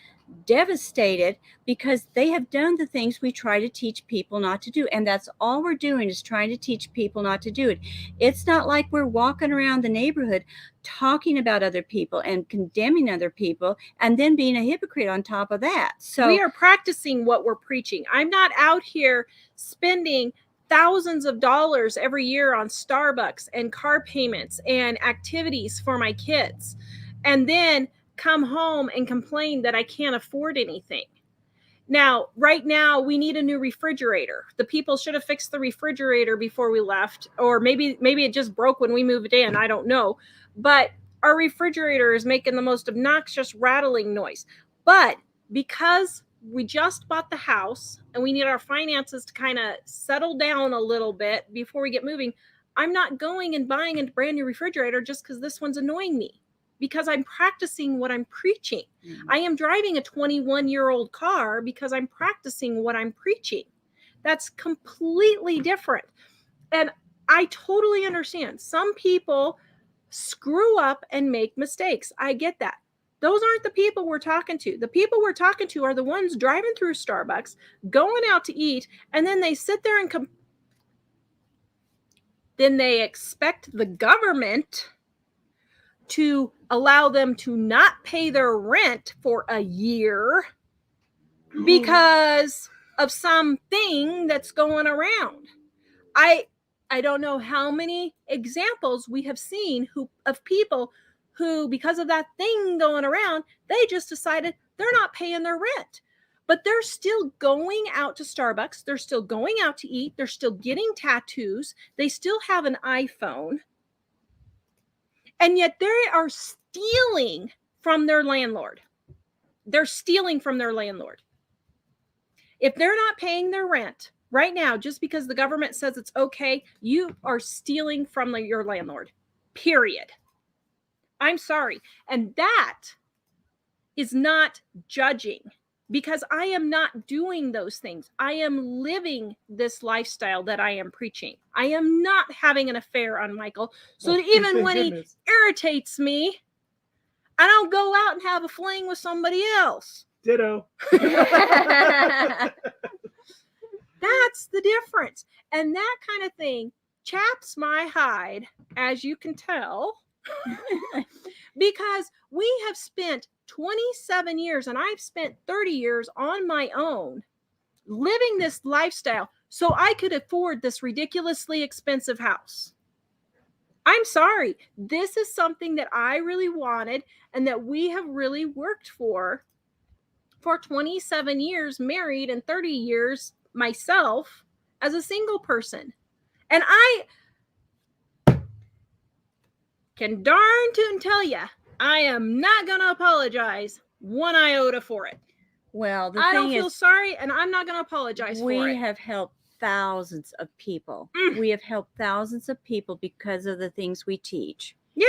devastated because they have done the things we try to teach people not to do. And that's all we're doing, is trying to teach people not to do it. It's not like we're walking around the neighborhood talking about other people and condemning other people and then being a hypocrite on top of that. So we are practicing what we're preaching. I'm not out here spending thousands of dollars every year on Starbucks and car payments and activities for my kids, and then come home and complain that I can't afford anything. Now, right now, we need a new refrigerator. The people should have fixed the refrigerator before we left, or maybe it just broke when we moved in. I don't know. But our refrigerator is making the most obnoxious rattling noise. But because we just bought the house and we need our finances to kind of settle down a little bit before we get moving, I'm not going and buying a brand new refrigerator just because this one's annoying me, because I'm practicing what I'm preaching. I am driving a 21-year-old car because I'm practicing what I'm preaching. That's completely different. And I totally understand. Some people screw up and make mistakes. I get that. Those aren't the people we're talking to. The people we're talking to are the ones driving through Starbucks, going out to eat, and then they sit there and then they expect the government to allow them to not pay their rent for a year because of something that's going around. I don't know how many examples we have seen of people who, because of that thing going around, they just decided they're not paying their rent. But they're still going out to Starbucks. They're still going out to eat. They're still getting tattoos. They still have an iPhone. And yet they are stealing from their landlord. They're stealing from their landlord. If they're not paying their rent right now, just because the government says it's okay, you are stealing from your landlord. Period. I'm sorry. And that is not judging, because I am not doing those things. I am living this lifestyle that I am preaching. I am not having an affair on Michael. So that even when he irritates me, I don't go out and have a fling with somebody else. Ditto. That's the difference. And that kind of thing chaps my hide, as you can tell, because we have spent 27 years and I've spent 30 years on my own living this lifestyle so I could afford this ridiculously expensive house. I'm sorry. This is something that I really wanted and that we have really worked for 27 years married and 30 years myself as a single person. And I can darn tootin' tell you, I am not going to apologize one iota for it. Well, I don't feel sorry, and I'm not going to apologize for it. We have helped thousands of people. We have helped thousands of people because of the things we teach. Yeah.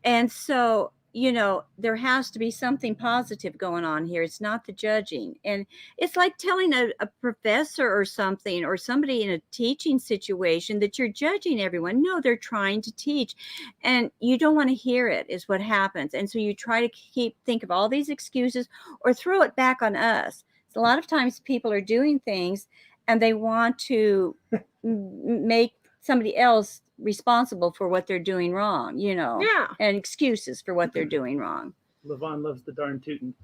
And so, you know, there has to be something positive going on here. It's not the judging. And it's like telling a professor or something, or somebody in a teaching situation, that you're judging everyone. No, they're trying to teach. And you don't want to hear it, is what happens. And so you try to think of all these excuses or throw it back on us. So a lot of times people are doing things and they want to make somebody else responsible for what they're doing wrong, you know. Yeah. And excuses for what they're doing wrong. Levon loves the darn tootin'.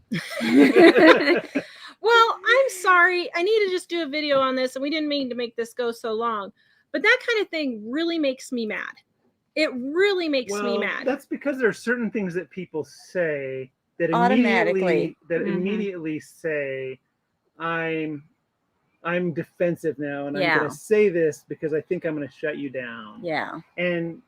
Well, I'm sorry. I need to just do a video on this, and we didn't mean to make this go so long. But that kind of thing really makes me mad. It really makes me mad. That's because there are certain things that people say that Automatically. immediately say, I'm defensive now, and I'm Yeah. going to say this because I think I'm going to shut you down. Yeah. And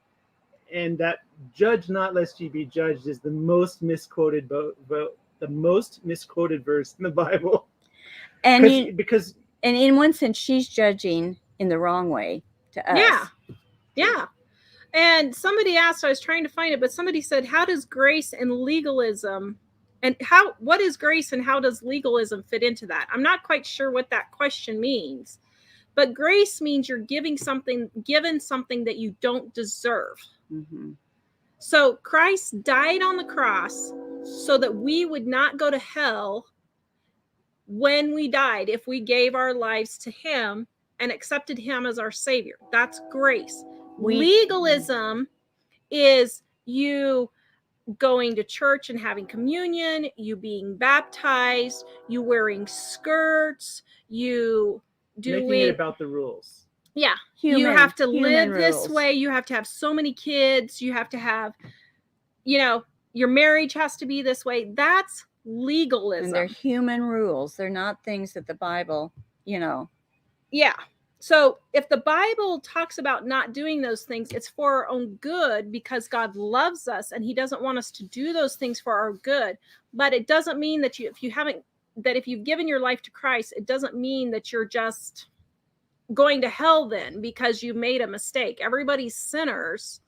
that "judge not lest ye be judged" is the most misquoted the most misquoted verse in the Bible. And because in one sense, she's judging in the wrong way to us. Yeah. Yeah. And somebody asked, I was trying to find it, but somebody said, how does grace and legalism, and what is grace and how does legalism fit into that? I'm not quite sure what that question means, but grace means you're given something that you don't deserve. Mm-hmm. So Christ died on the cross so that we would not go to hell when we died, if we gave our lives to him and accepted him as our savior. That's grace. Legalism is you going to church and having communion, you being baptized, you wearing skirts, you doing making it about the rules. Yeah. You have to live rules. this way. You have to have so many kids. You have to have, your marriage has to be this way. That's legalism. And they're human rules. They're not things that the Bible, Yeah. So if the Bible talks about not doing those things, it's for our own good because God loves us and he doesn't want us to do those things for our good. But it doesn't mean that if you've given your life to Christ, it doesn't mean that you're just going to hell then because you made a mistake. Everybody's sinners.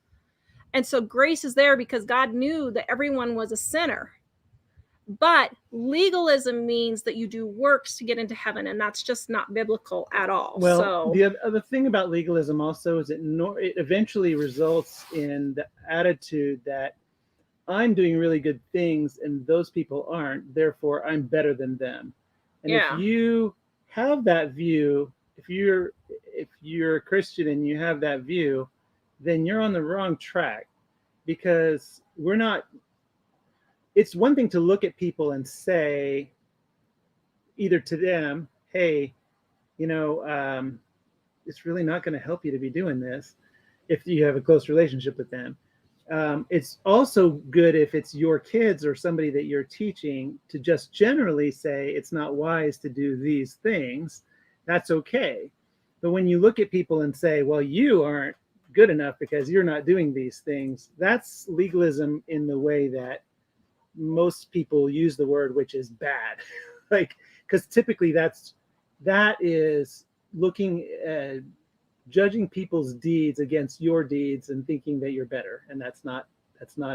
And so grace is there because God knew that everyone was a sinner. But legalism means that you do works to get into heaven, and that's just not biblical at all. Well, the other thing about legalism also is it eventually results in the attitude that I'm doing really good things and those people aren't, therefore I'm better than them. And if you have that view, if you're a Christian and you have that view, then you're on the wrong track, because it's one thing to look at people and say either to them, hey, it's really not going to help you to be doing this if you have a close relationship with them. It's also good if it's your kids or somebody that you're teaching to just generally say it's not wise to do these things. That's okay. But when you look at people and say, well, you aren't good enough because you're not doing these things, that's legalism in the way that most people use the word, which is bad. Like, because typically that is looking at judging people's deeds against your deeds and thinking that you're better, and that's not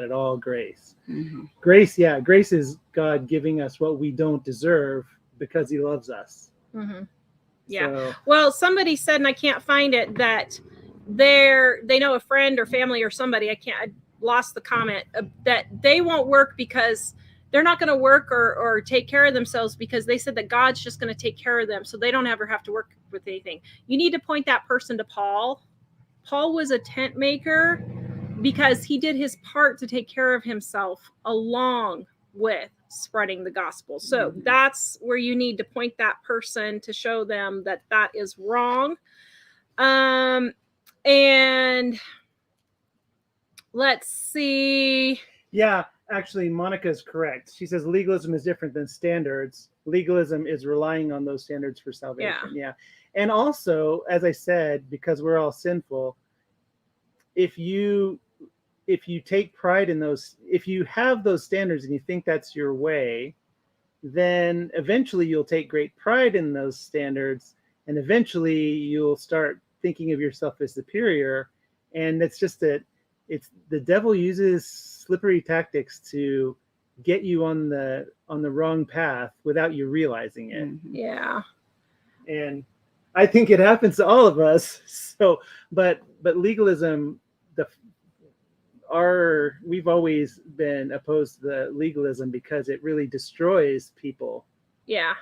at all grace. Mhm. Grace is God giving us what we don't deserve because he loves us. Mm-hmm. Yeah. So, well, somebody said, and I can't find it, that they know a friend or family or somebody, I lost the comment, that they won't work because they're not going to work or take care of themselves, because they said that God's just going to take care of them, so they don't ever have to work with anything. You need to point that person to Paul. Paul was a tent maker because he did his part to take care of himself along with spreading the gospel. So that's where you need to point that person to show them that that is wrong. And let's see. yeah, actually, Monica's correct. She says legalism is different than standards. Legalism is relying on those standards for salvation. Yeah. And also, as I said, because we're all sinful, if you take pride in those, if you have those standards and you think that's your way, then eventually you'll take great pride in those standards, and eventually you'll start thinking of yourself as superior. And it's just that the devil uses slippery tactics to get you on the wrong path without you realizing it. Yeah. And I think it happens to all of us. So, but legalism, we've always been opposed to the legalism because it really destroys people. Yeah.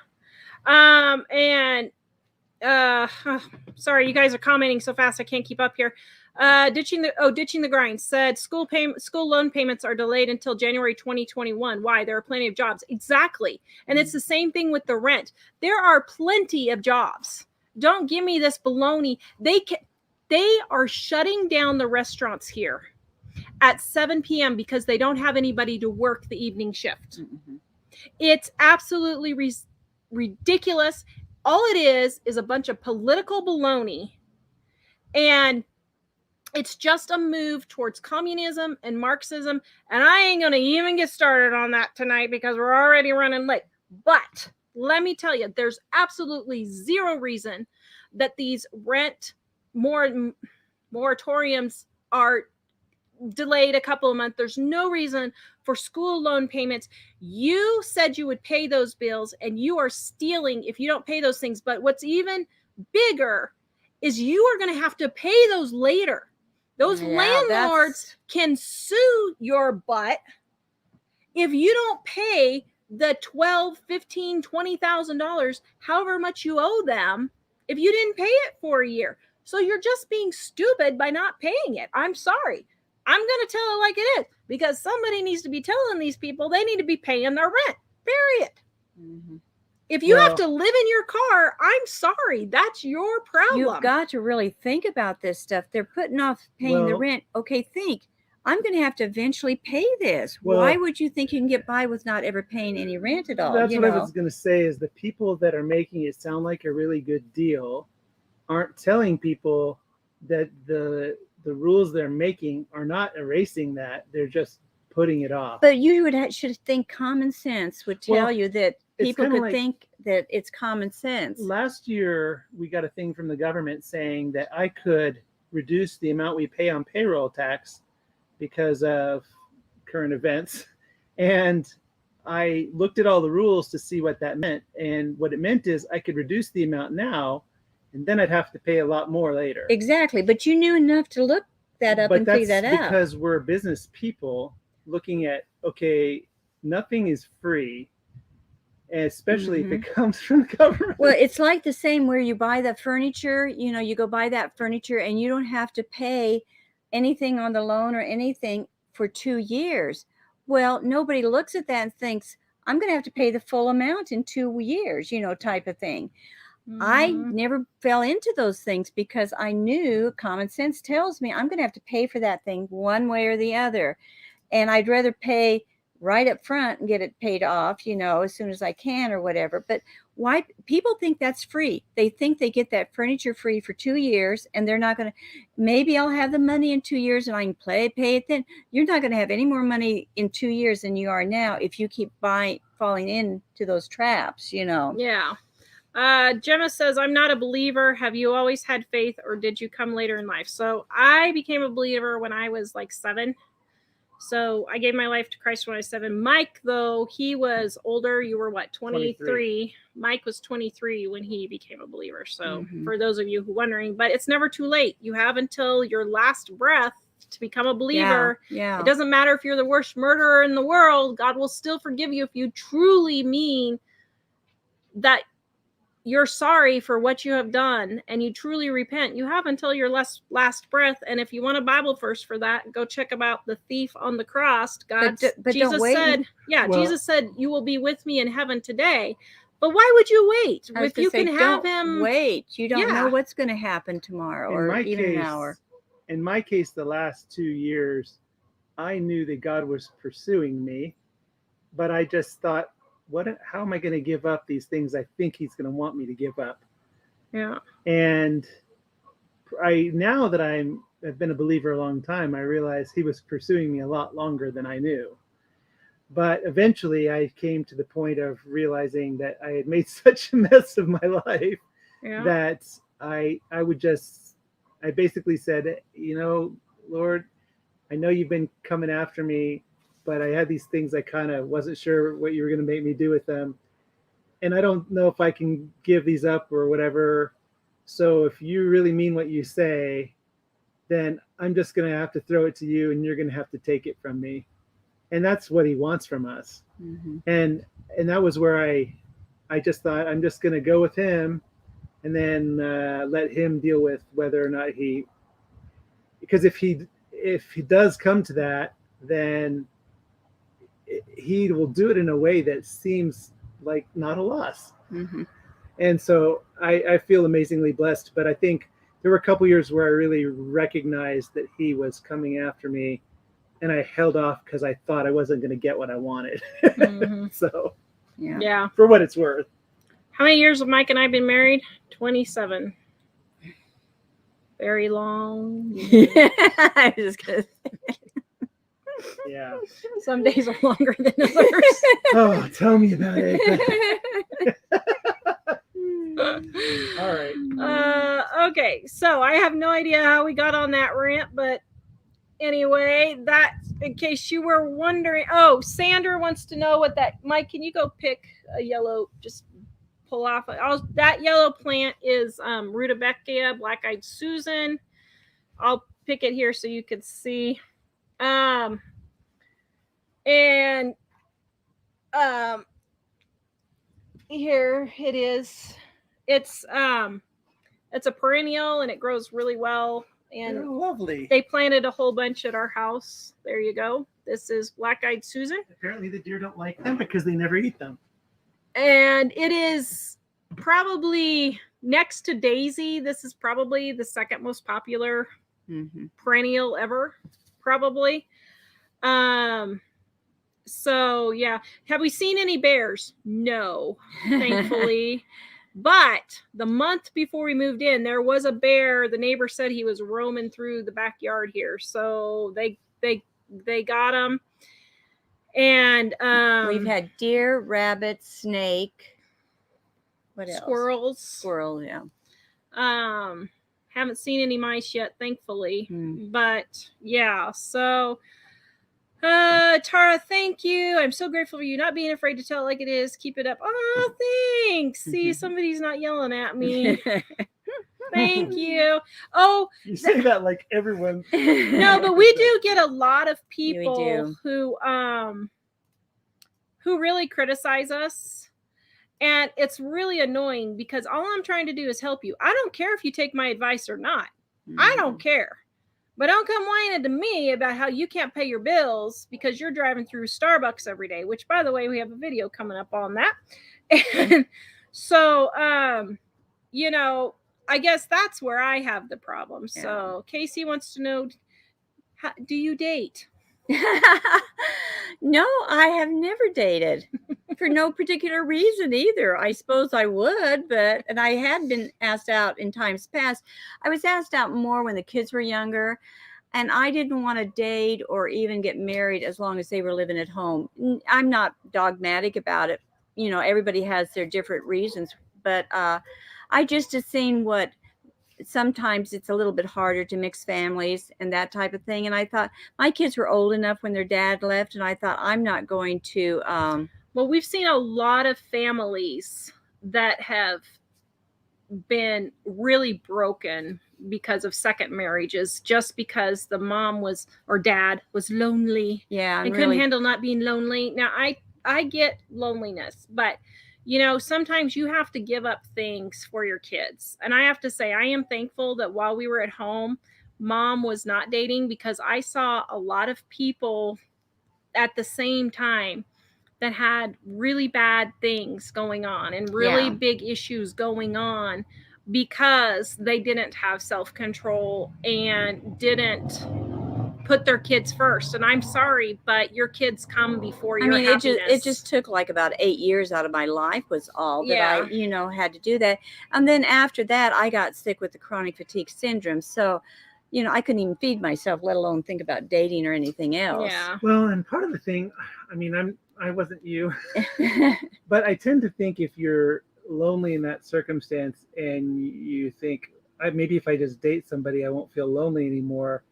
Sorry, you guys are commenting so fast I can't keep up here. Ditching the grind said school loan payments are delayed until January 2021. Why? There are plenty of jobs. Exactly. And it's the same thing with the rent. There are plenty of jobs. Don't give me this baloney. They are shutting down the restaurants here at 7 p.m. because they don't have anybody to work the evening shift. It's absolutely ridiculous. All it is a bunch of political baloney, and it's just a move towards communism and Marxism. And I ain't going to even get started on that tonight because we're already running late. But let me tell you, there's absolutely zero reason that these rent moratoriums are delayed a couple of months. There's no reason for school loan payments. You said you would pay those bills, and you are stealing if you don't pay those things. But what's even bigger is you are going to have to pay those later. Those landlords can sue your butt if you don't pay the $12,000, $15,000, $20,000, however much you owe them, if you didn't pay it for a year. So you're just being stupid by not paying it. I'm sorry. I'm going to tell it like it is, because somebody needs to be telling these people they need to be paying their rent, period. If you have to live in your car, I'm sorry. That's your problem. You've got to really think about this stuff. They're putting off paying the rent. Okay, think. I'm going to have to eventually pay this. Why would you think you can get by with not ever paying any rent at all? That's what I was going to say, is the people that are making it sound like a really good deal aren't telling people that the rules they're making are not erasing that. They're just putting it off. But you should think common sense would tell you that people could think that it's common sense. Last year, we got a thing from the government saying that I could reduce the amount we pay on payroll tax because of current events. And I looked at all the rules to see what that meant. And what it meant is I could reduce the amount now, and then I'd have to pay a lot more later. Exactly. But you knew enough to look that up and figure that out. Because we're business people looking at, okay, nothing is free, especially if it comes from the government. Well, it's like the same where you buy the furniture, you go buy that furniture and you don't have to pay anything on the loan or anything for 2 years. Well, nobody looks at that and thinks, I'm going to have to pay the full amount in 2 years, type of thing. I Mhm. never fell into those things because I knew common sense tells me I'm going to have to pay for that thing one way or the other. And I'd rather pay right up front and get it paid off, as soon as I can or whatever. But why people think that's free? They think they get that furniture free for 2 years and they're not going to, maybe I'll have the money in 2 years and I can pay it then. You're not going to have any more money in 2 years than you are now if you keep falling into those traps, Yeah. Gemma says, I'm not a believer. Have you always had faith or did you come later in life? So I became a believer when I was like 7. So I gave my life to Christ when I was 7. Mike, though, he was older. You were what, 23? Mike was 23 when he became a believer. So for those of you who are wondering, but it's never too late. You have until your last breath to become a believer. Yeah. It doesn't matter if you're the worst murderer in the world. God will still forgive you if you truly mean that you're sorry for what you have done and you truly repent. You have until your last breath. And if you want a Bible verse for that, go check about the thief on the cross. Jesus said, Jesus said, you will be with me in heaven today. But why would you wait? If you can have him wait, you don't know what's going to happen tomorrow or even an hour. In my case, the last 2 years, I knew that God was pursuing me, but I just thought, how am I going to give up these things I think he's going to want me to give up? Yeah. And now that I've been a believer a long time, I realize he was pursuing me a lot longer than I knew. But eventually I came to the point of realizing that I had made such a mess of my life that I basically said, Lord, I know you've been coming after me, but I had these things I kind of wasn't sure what you were going to make me do with them. And I don't know if I can give these up or whatever. So if you really mean what you say, then I'm just going to have to throw it to you and you're going to have to take it from me. And that's what he wants from us. Mm-hmm. And that was where I just thought I'm just going to go with him and then let him deal with whether or not because if he does come to that, then he will do it in a way that seems like not a loss. Mm-hmm. And so I feel amazingly blessed, but I think there were a couple years where I really recognized that he was coming after me and I held off because I thought I wasn't going to get what I wanted. Mm-hmm. So yeah, for what it's worth. How many years have Mike and I been married? 27. Very long. I was just gonna say. Yeah. Some days are longer than others. Oh, tell me about it. All right. Okay. So I have no idea how we got on that rant, but anyway, that in case you were wondering. Oh, Sandra wants to know what that. Mike, can you go pick a yellow? Just pull off. That yellow plant is rutabaga, black-eyed Susan. I'll pick it here so you can see. And here it is. It's a perennial and it grows really well. And they're lovely. They planted a whole bunch at our house. There you go. This is black-eyed Susan. Apparently the deer don't like them because they never eat them. And it is probably next to daisy. This is probably the second most popular perennial ever, probably. So yeah, have we seen any bears? No, thankfully. But the month before we moved in, there was a bear. The neighbor said he was roaming through the backyard here, so they got him. And we've had deer, rabbit, snake. What else? Squirrel, yeah. Haven't seen any mice yet, thankfully. But yeah, so Tara, thank you. I'm so grateful for you not being afraid to tell it like it is. Keep it up. Oh, thanks. See, somebody's not yelling at me. Thank you. Oh, you say that like everyone. No, but we do get a lot of people who really criticize us. And it's really annoying because all I'm trying to do is help you. I don't care if you take my advice or not. I don't care. But don't come whining to me about how you can't pay your bills because you're driving through Starbucks every day, which, by the way, we have a video coming up on that. And so, you know, I guess that's where I have the problem. Yeah. So Casey wants to know, do you date? No, I have never dated for no particular reason either. I suppose I would, and I had been asked out in times past. I was asked out more when the kids were younger, and I didn't want to date or even get married as long as they were living at home. I'm not dogmatic about it. You know, everybody has their different reasons, but I just have seen what sometimes it's a little bit harder to mix families and that type of thing. And I thought my kids were old enough when their dad left, and I thought I'm not going to. Well, we've seen a lot of families that have been really broken because of second marriages, just because the mom was or dad was lonely. Yeah, and couldn't handle not being lonely. Now I get loneliness, but you know, sometimes you have to give up things for your kids. And I have to say, I am thankful that while we were at home, mom was not dating, because I saw a lot of people at the same time that had really bad things going on and really big issues going on because they didn't have self-control and didn't put their kids first. And I'm sorry, but your kids come before your happiness. It just took like about 8 years out of my life was all that I, had to do that. And then after that, I got sick with the chronic fatigue syndrome. So, I couldn't even feed myself, let alone think about dating or anything else. Yeah. Well, and part of the thing, I mean, I wasn't you, but I tend to think if you're lonely in that circumstance and you think, maybe if I just date somebody, I won't feel lonely anymore.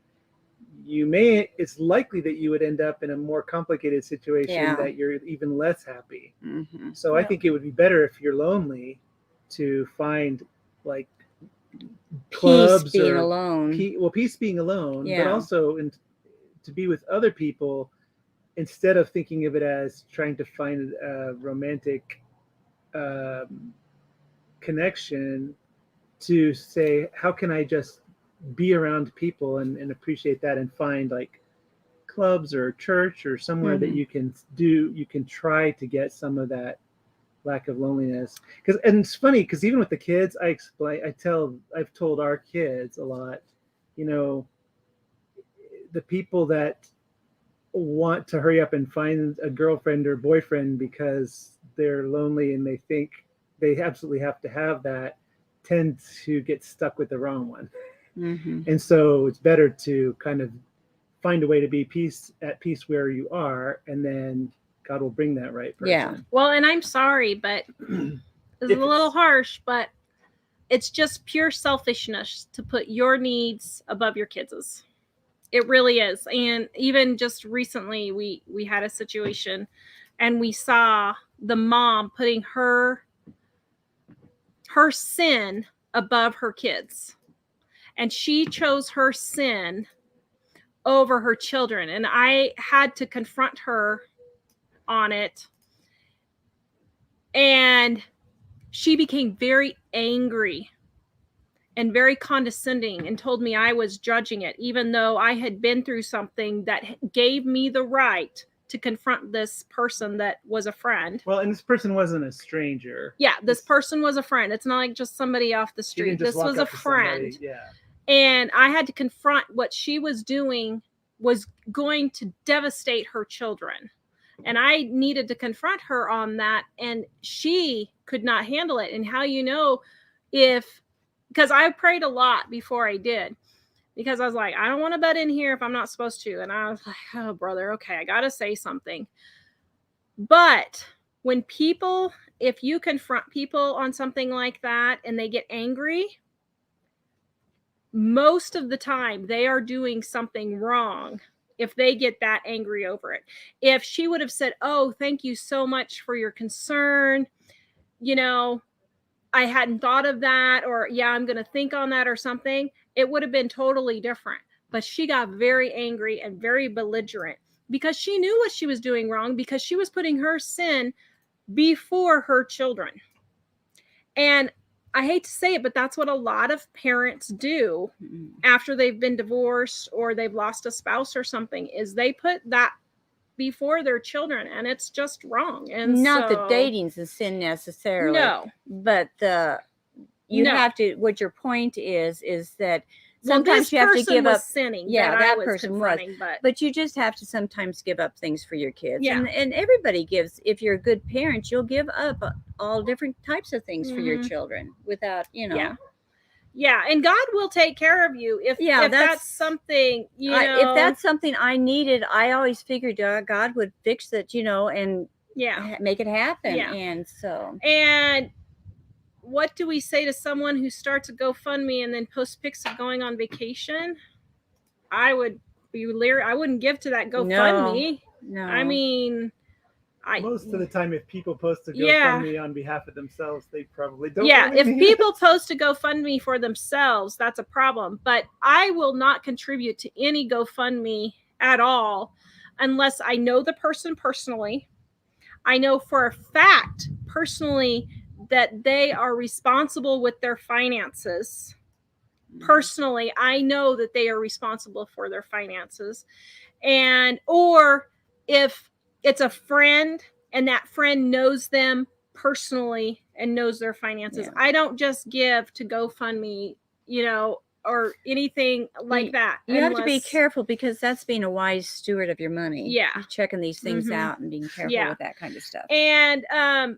It's likely that you would end up in a more complicated situation that you're even less happy. Mm-hmm. So I think it would be better if you're lonely to find like clubs peace being or alone. Peace being alone, but also to be with other people instead of thinking of it as trying to find a romantic connection, to say, how can I just be around people and appreciate that and find like clubs or church or somewhere that you can try to get some of that lack of loneliness. And it's funny because even with the kids, I've told our kids a lot, the people that want to hurry up and find a girlfriend or boyfriend because they're lonely and they think they absolutely have to have that tend to get stuck with the wrong one. Mm-hmm. And so it's better to kind of find a way to be at peace where you are, and then God will bring that right person. Yeah. Well, and I'm sorry, but it's a little harsh, but it's just pure selfishness to put your needs above your kids'. It really is. And even just recently, we had a situation, and we saw the mom putting her sin above her kids. And she chose her sin over her children. And I had to confront her on it. And she became very angry and very condescending and told me I was judging it, even though I had been through something that gave me the right to confront this person that was a friend. Well, and this person wasn't a stranger. Yeah, this person was a friend. It's not like just somebody off the street. This was a friend. Yeah. And I had to confront what she was doing was going to devastate her children. And I needed to confront her on that. And she could not handle it. And how because I prayed a lot before I did. Because I was like, I don't want to butt in here if I'm not supposed to. And I was like, oh, brother, okay, I got to say something. But if you confront people on something like that and they get angry, most of the time they are doing something wrong if they get that angry over it. If she would have said, oh, thank you so much for your concern, I hadn't thought of that, or yeah, I'm going to think on that or something, it would have been totally different. But she got very angry and very belligerent because she knew what she was doing wrong, because she was putting her sin before her children. And I hate to say it, but that's what a lot of parents do after they've been divorced or they've lost a spouse or something, is they put that before their children, and it's just wrong. And not that dating's a sin necessarily. No. But you No. have to. What your point is that Well, sometimes this you have to person give was up. sinning. Yeah, that that I was person was. confronting, But you just have to sometimes give up things for your kids. Yeah. And everybody gives. If you're a good parent, you'll give up all different types of things for your children without, Yeah. Yeah, and God will take care of you if that's something, if that's something I needed. I always figured God would fix it, and make it happen. Yeah. And so. And what do we say to someone who starts a GoFundMe and then posts pics of going on vacation? I would be leery. I wouldn't give to that GoFundMe. No. I mean, most of the time, if people post a GoFundMe on behalf of themselves, they probably don't. Yeah, if people post a GoFundMe for themselves, that's a problem. But I will not contribute to any GoFundMe at all unless I know the person personally. I know for a fact personally that they are responsible with their finances. Personally, I know that they are responsible for their finances. Or if it's a friend and that friend knows them personally and knows their finances. Yeah. I don't just give to GoFundMe, or anything like that. You have to be careful because that's being a wise steward of your money. Yeah. You're checking these things out and being careful with that kind of stuff. And I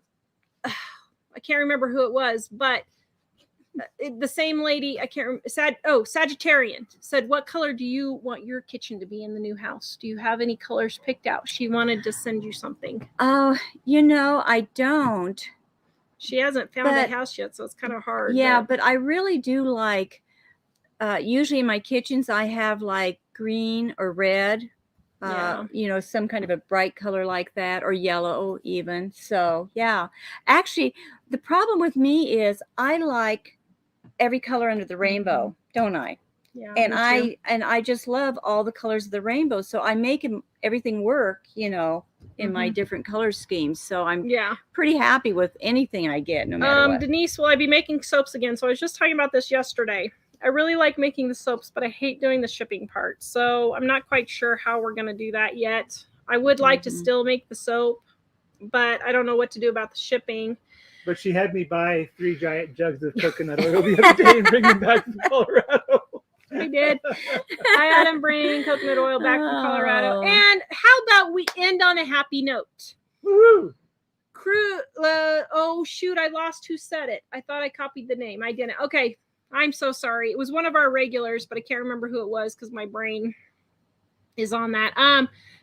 can't remember who it was, but the same lady, I can't remember, Sagittarian, said, what color do you want your kitchen to be in the new house? Do you have any colors picked out? She wanted to send you something. Oh, I don't. She hasn't found a house yet, so it's kind of hard. Yeah, but I really do like, usually in my kitchens, I have like green or red, some kind of a bright color like that, or yellow even. So, yeah. Actually, the problem with me is I like every color under the rainbow, don't I? Yeah. And I just love all the colors of the rainbow. So I make everything work, in my different color schemes. So I'm pretty happy with anything I get, no matter what. Denise, will I be making soaps again? So I was just talking about this yesterday. I really like making the soaps, but I hate doing the shipping part. So I'm not quite sure how we're going to do that yet. I would like to still make the soap, but I don't know what to do about the shipping. But she had me buy 3 giant jugs of coconut oil the other day and bring them back from Colorado. I did. I had them bring coconut oil back from Colorado. And how about we end on a happy note? Woo! Oh, shoot. I lost who said it. I thought I copied the name. I didn't. Okay. I'm so sorry. It was one of our regulars, but I can't remember who it was because my brain is on that.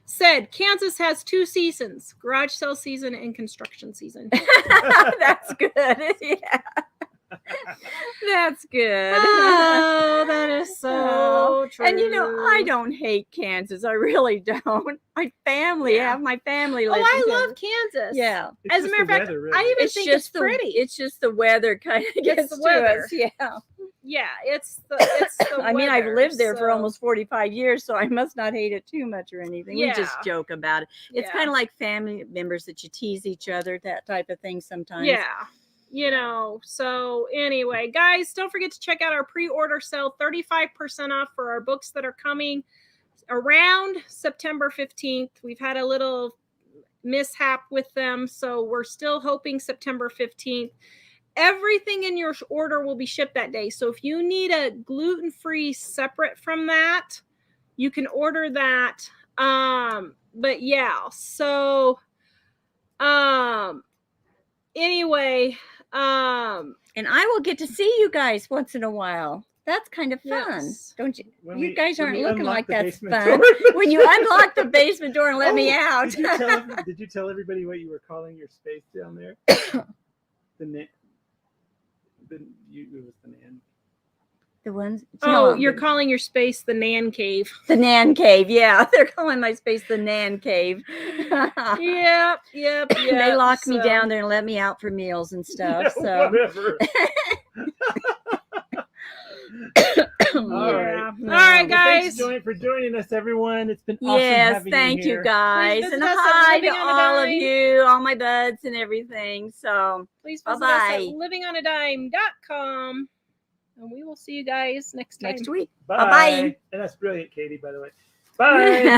Said Kansas has 2 seasons: garage sale season and construction season. That's good. Yeah. That's good. Oh, that is so true. And I don't hate Kansas. I really don't. My family, have my family lives I in love Kansas. Yeah. As a matter of fact, really. I even think it's pretty. It's just the weather kind of gets the weather. to us. Yeah. Yeah, it's the I mean, I've lived there for almost 45 years, so I must not hate it too much or anything. Yeah. We just joke about it. It's kind of like family members that you tease each other, that type of thing sometimes. Yeah. So anyway, guys, don't forget to check out our pre-order sale, 35% off for our books that are coming around September 15th. We've had a little mishap with them, so we're still hoping September 15th. Everything in your order will be shipped that day. So if you need a gluten-free separate from that, you can order that. But yeah, so anyway, and I will get to see you guys once in a while. That's kind of fun, don't you? You guys aren't looking like that's fun. When you unlock the basement door and let me out. Did you tell everybody what you were calling your space down there? It was the Nan. The ones. You're calling your space the Nan Cave. The Nan Cave, yeah. They're calling my space the Nan Cave. Yep. They lock me down there and let me out for meals and stuff. So whatever. All right, guys. Thanks for joining us, everyone. It's been awesome having thank you you guys. And hi to all of you, all my buds and everything. So please visit us at livingonadime.com. And we will see you guys next time. Next week. Bye. Bye-bye. And that's brilliant, Katie, by the way. Bye.